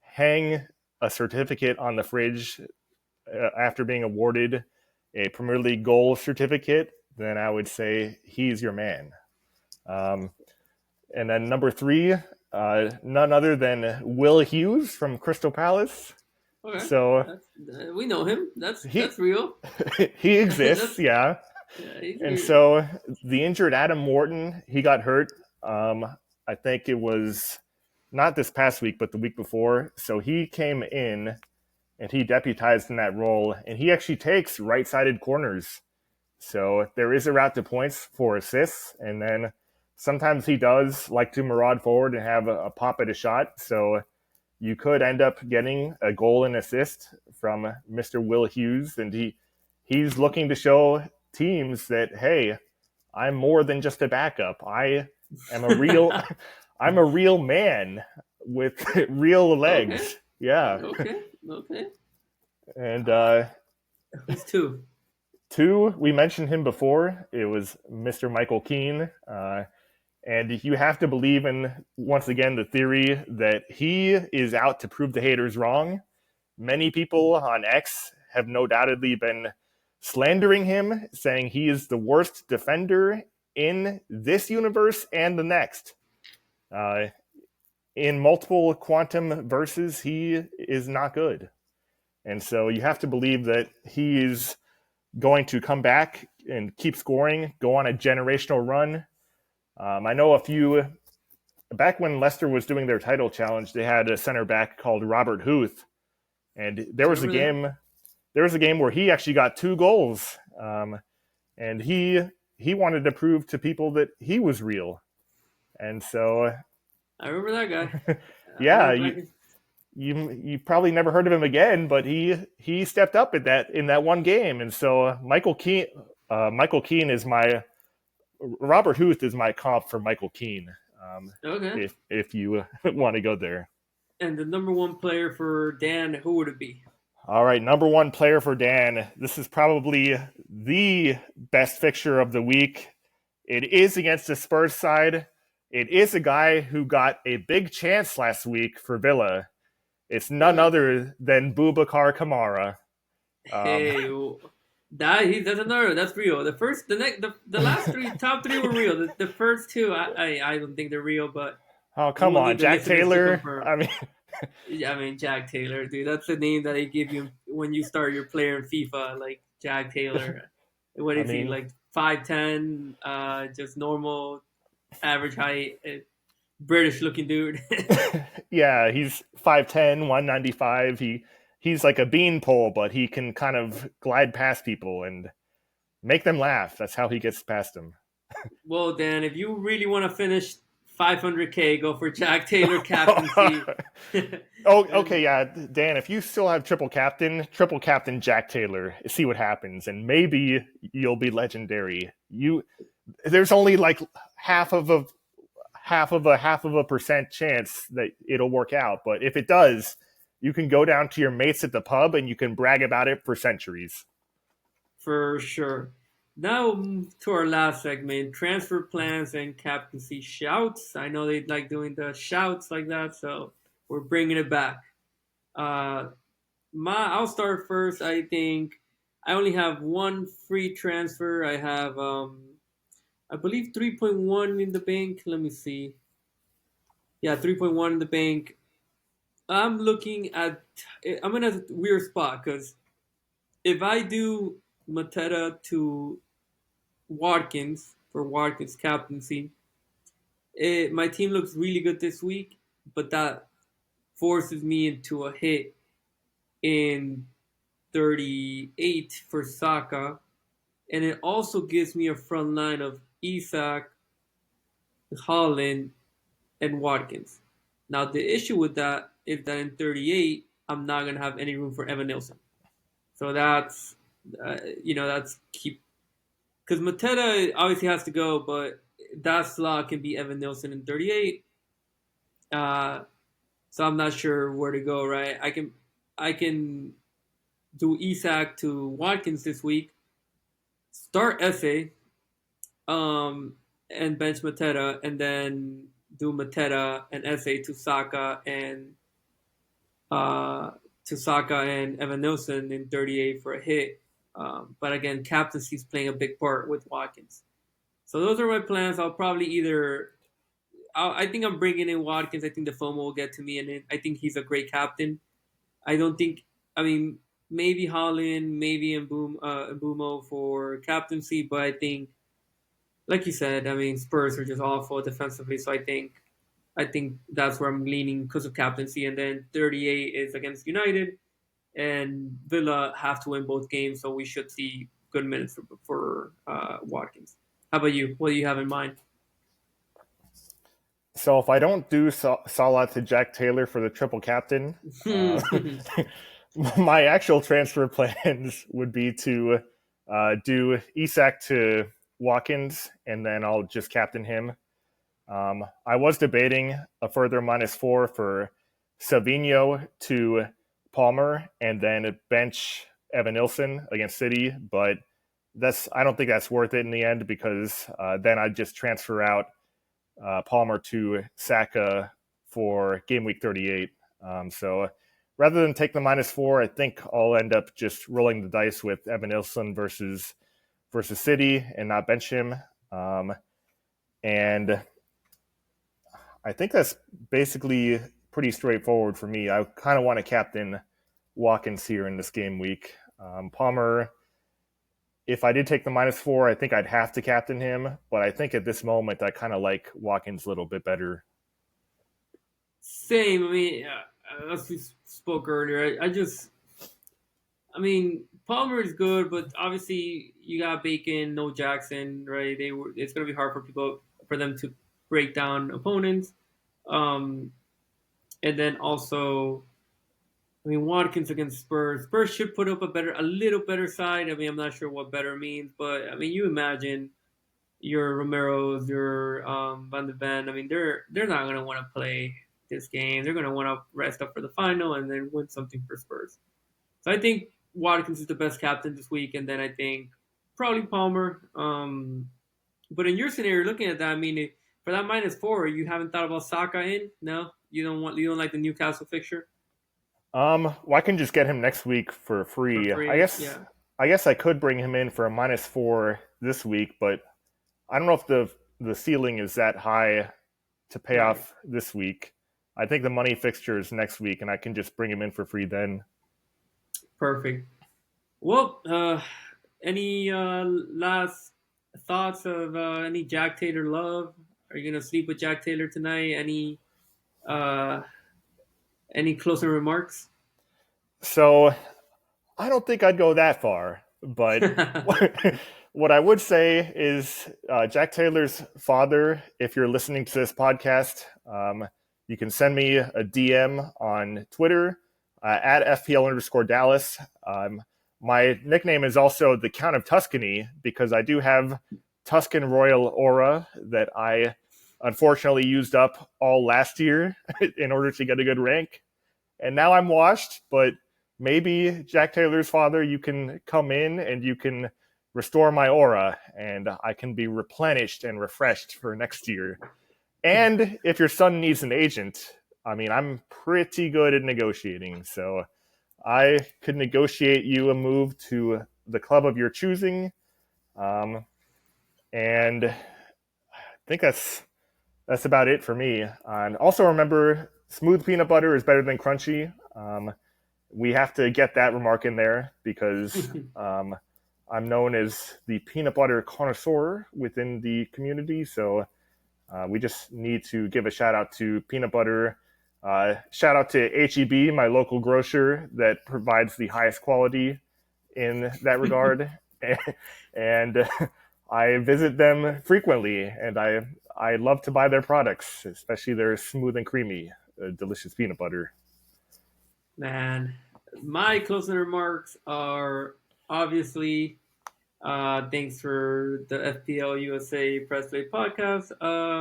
hang a certificate on the fridge after being awarded a Premier League goal certificate, then I would say he's your man. And then number 3, none other than Will Hughes from Crystal Palace. Okay. So we know him. That's real. He exists, yeah. Yeah, and so the injured Adam Morton, he got hurt. I think it was not this past week, but the week before. So he came in and he deputized in that role, and he actually takes right-sided corners. So there is a route to points for assists, and then sometimes he does like to maraud forward and have a pop at a shot. So you could end up getting a goal and assist from Mr. Will Hughes, and he's looking to show teams that, hey, I'm more than just a backup. I am a real I'm a real man with real legs. Okay. Yeah. Okay. And who's 2? 2, we mentioned him before. It was Mr. Michael Keane. And you have to believe in, once again, the theory that he is out to prove the haters wrong. Many people on X have no doubtedly been slandering him, saying he is the worst defender in this universe and the next. In multiple quantum verses, he is not good. And so you have to believe that he is going to come back and keep scoring, go on a generational run. I know back when Leicester was doing their title challenge, they had a center back called Robert Huth, and there was a game where he actually got 2 goals, and he wanted to prove to people that he was real, and so I remember that guy. Yeah, you probably never heard of him again, but he stepped up in that one game, and so Michael Keane is Robert Huth is my comp for Michael Keane. Okay. If you want to go there. And the number 1 player for Dan, who would it be? All right, number 1 player for Dan. This is probably the best fixture of the week. It is against the Spurs side. It is a guy who got a big chance last week for Villa. It's none other than Boubacar Kamara. Hey, that's another. That's real. The last 3, top 3 were real. The first 2, I don't think they're real. But oh, come on, Jack Taylor. I mean, Jack Taylor, dude. That's the name that they give you when you start your player in FIFA, like Jack Taylor. What is he, like 5'10", just normal, average height, British looking dude. Yeah, he's 5'10", 195. He's like a beanpole, but he can kind of glide past people and make them laugh. That's how he gets past them. Well, Dan, if you really want to finish 500K, go for Jack Taylor captaincy. Oh, And okay, yeah, Dan. If you still have triple captain Jack Taylor, see what happens, and maybe you'll be legendary. There's only like half of a percent chance that it'll work out, but if it does, you can go down to your mates at the pub and you can brag about it for centuries. for sure. Now to our last segment, transfer plans and captaincy shouts. I know they like doing the shouts like that, so we're bringing it back. Uh, I'll start first. I think I only have one free transfer. I have I believe 3.1 in the bank. Let me see. Yeah, 3.1 in the bank. I'm looking at. I'm in a weird spot because if I do Mateta to Watkins for Watkins captaincy, my team looks really good this week, but that forces me into a hit in 38 for Saka, and it also gives me a front line of Isak, Holland, and Watkins. Now the issue with that is that in 38, I'm not gonna have any room for Evan Nilsson. So that's keep because Mateta obviously has to go, but that slot can be Evan Nilsson in 38. Uh, so I'm not sure where to go. Right, I can do Isak to Watkins this week, start Sa, and bench Mateta, and then do Mateta and Sa uh, to Saka and Evan Nilsson in 38 for a hit. But again, captaincy is playing a big part with Watkins. So those are my plans. I'll probably I think I'm bringing in Watkins. I think the FOMO will get to me, and I think he's a great captain. I don't think. I mean, maybe Holland, maybe Mbumo for captaincy, but I think, like you said, I mean, Spurs are just awful defensively. So I think that's where I'm leaning because of captaincy. And then 38 is against United, and Villa have to win both games, so we should see good minutes for Watkins. How about you? What do you have in mind? So if I don't do Salah to Jack Taylor for the triple captain, my actual transfer plans would be to do Isak to Watkins, and then I'll just captain him. I was debating a further -4 for Savinho to Palmer, and then bench Evan Nilsson against City, but I don't think that's worth it in the end because then I'd just transfer out Palmer to Saka for game week 38. So rather than take the -4, I think I'll end up just rolling the dice with Evan Nilsson versus City and not bench him. And I think that's basically pretty straightforward for me. I kind of want to captain Watkins here in this game week. Palmer, if I did take the -4, I think I'd have to captain him. But I think at this moment, I kind of like Watkins a little bit better. Same. I mean, as we spoke earlier, I mean, Palmer is good, but obviously you got Bacon, no Jackson, right? It's gonna be hard for them to break down opponents. Um, and then also, I mean, Watkins against Spurs. Spurs should put up a little better side. I mean, I'm not sure what better means, but I mean, you imagine your Romero's, your Van de Ven. I mean, they're not gonna want to play this game. They're gonna want to rest up for the final and then win something for Spurs. So I think Watkins is the best captain this week, and then I think probably Palmer. But in your scenario, looking at that, I mean, for that -4, you haven't thought about Saka in? No, you don't like the Newcastle fixture Well, I can just get him next week for for free. I free? guess Yeah, I guess I could bring him in for a -4 this week, but I don't know if the ceiling is that high to pay right, off this week. I think the money fixture is next week, and I can just bring him in for free then. perfect. Well, any last thoughts of any Jack Taylor love? Are you gonna sleep with Jack Taylor tonight? Uh, any closing remarks? So I don't think I'd go that far, but what I would say is Jack Taylor's father, if you're listening to this podcast, you can send me a DM on Twitter at FPL_Dallas. My nickname is also the Count of Tuscany because I do have Tuscan Royal Aura that I unfortunately used up all last year in order to get a good rank. And now I'm washed, but maybe Jack Taylor's father, you can come in and you can restore my aura and I can be replenished and refreshed for next year. And if your son needs an agent, I mean, I'm pretty good at negotiating, so I could negotiate you a move to the club of your choosing. And I think that's about it for me. And also remember, smooth peanut butter is better than crunchy. We have to get that remark in there because I'm known as the peanut butter connoisseur within the community. So we just need to give a shout out to peanut butter. Shout out to HEB, my local grocer that provides the highest quality in that regard. And I visit them frequently, and I love to buy their products, especially their smooth and creamy, delicious peanut butter. Man, my closing remarks are obviously thanks for the FPL USA Press Play podcast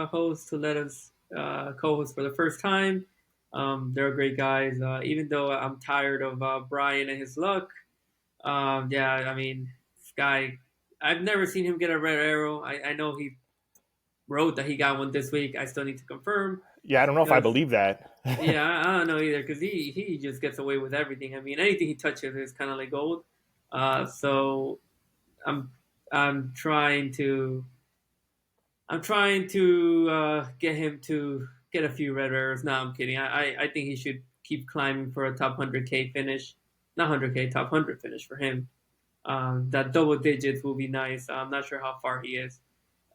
host to let us co-host for the first time. They're great guys. Even though I'm tired of Brian and his luck, yeah, I mean, this guy, I've never seen him get a red arrow. I know he wrote that he got one this week. I still need to confirm. Yeah, I don't know if I believe that. Yeah, I don't know either because he just gets away with everything. I mean, anything he touches is kind of like gold. So I'm I'm trying to get him to get a few red rares. No, I'm kidding. I think he should keep climbing for a top 100K finish, not 100K, top 100 finish for him. That double digits will be nice. I'm not sure how far he is.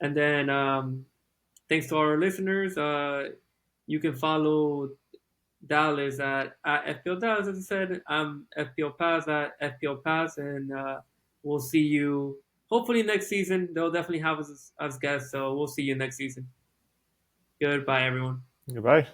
And then thanks to our listeners. You can follow Dallas at FPL Dallas, as I said. I'm FPL Pass at FPL Pass, and we'll see you hopefully next season. They'll definitely have us as guests, so we'll see you next season. Goodbye, everyone. Goodbye.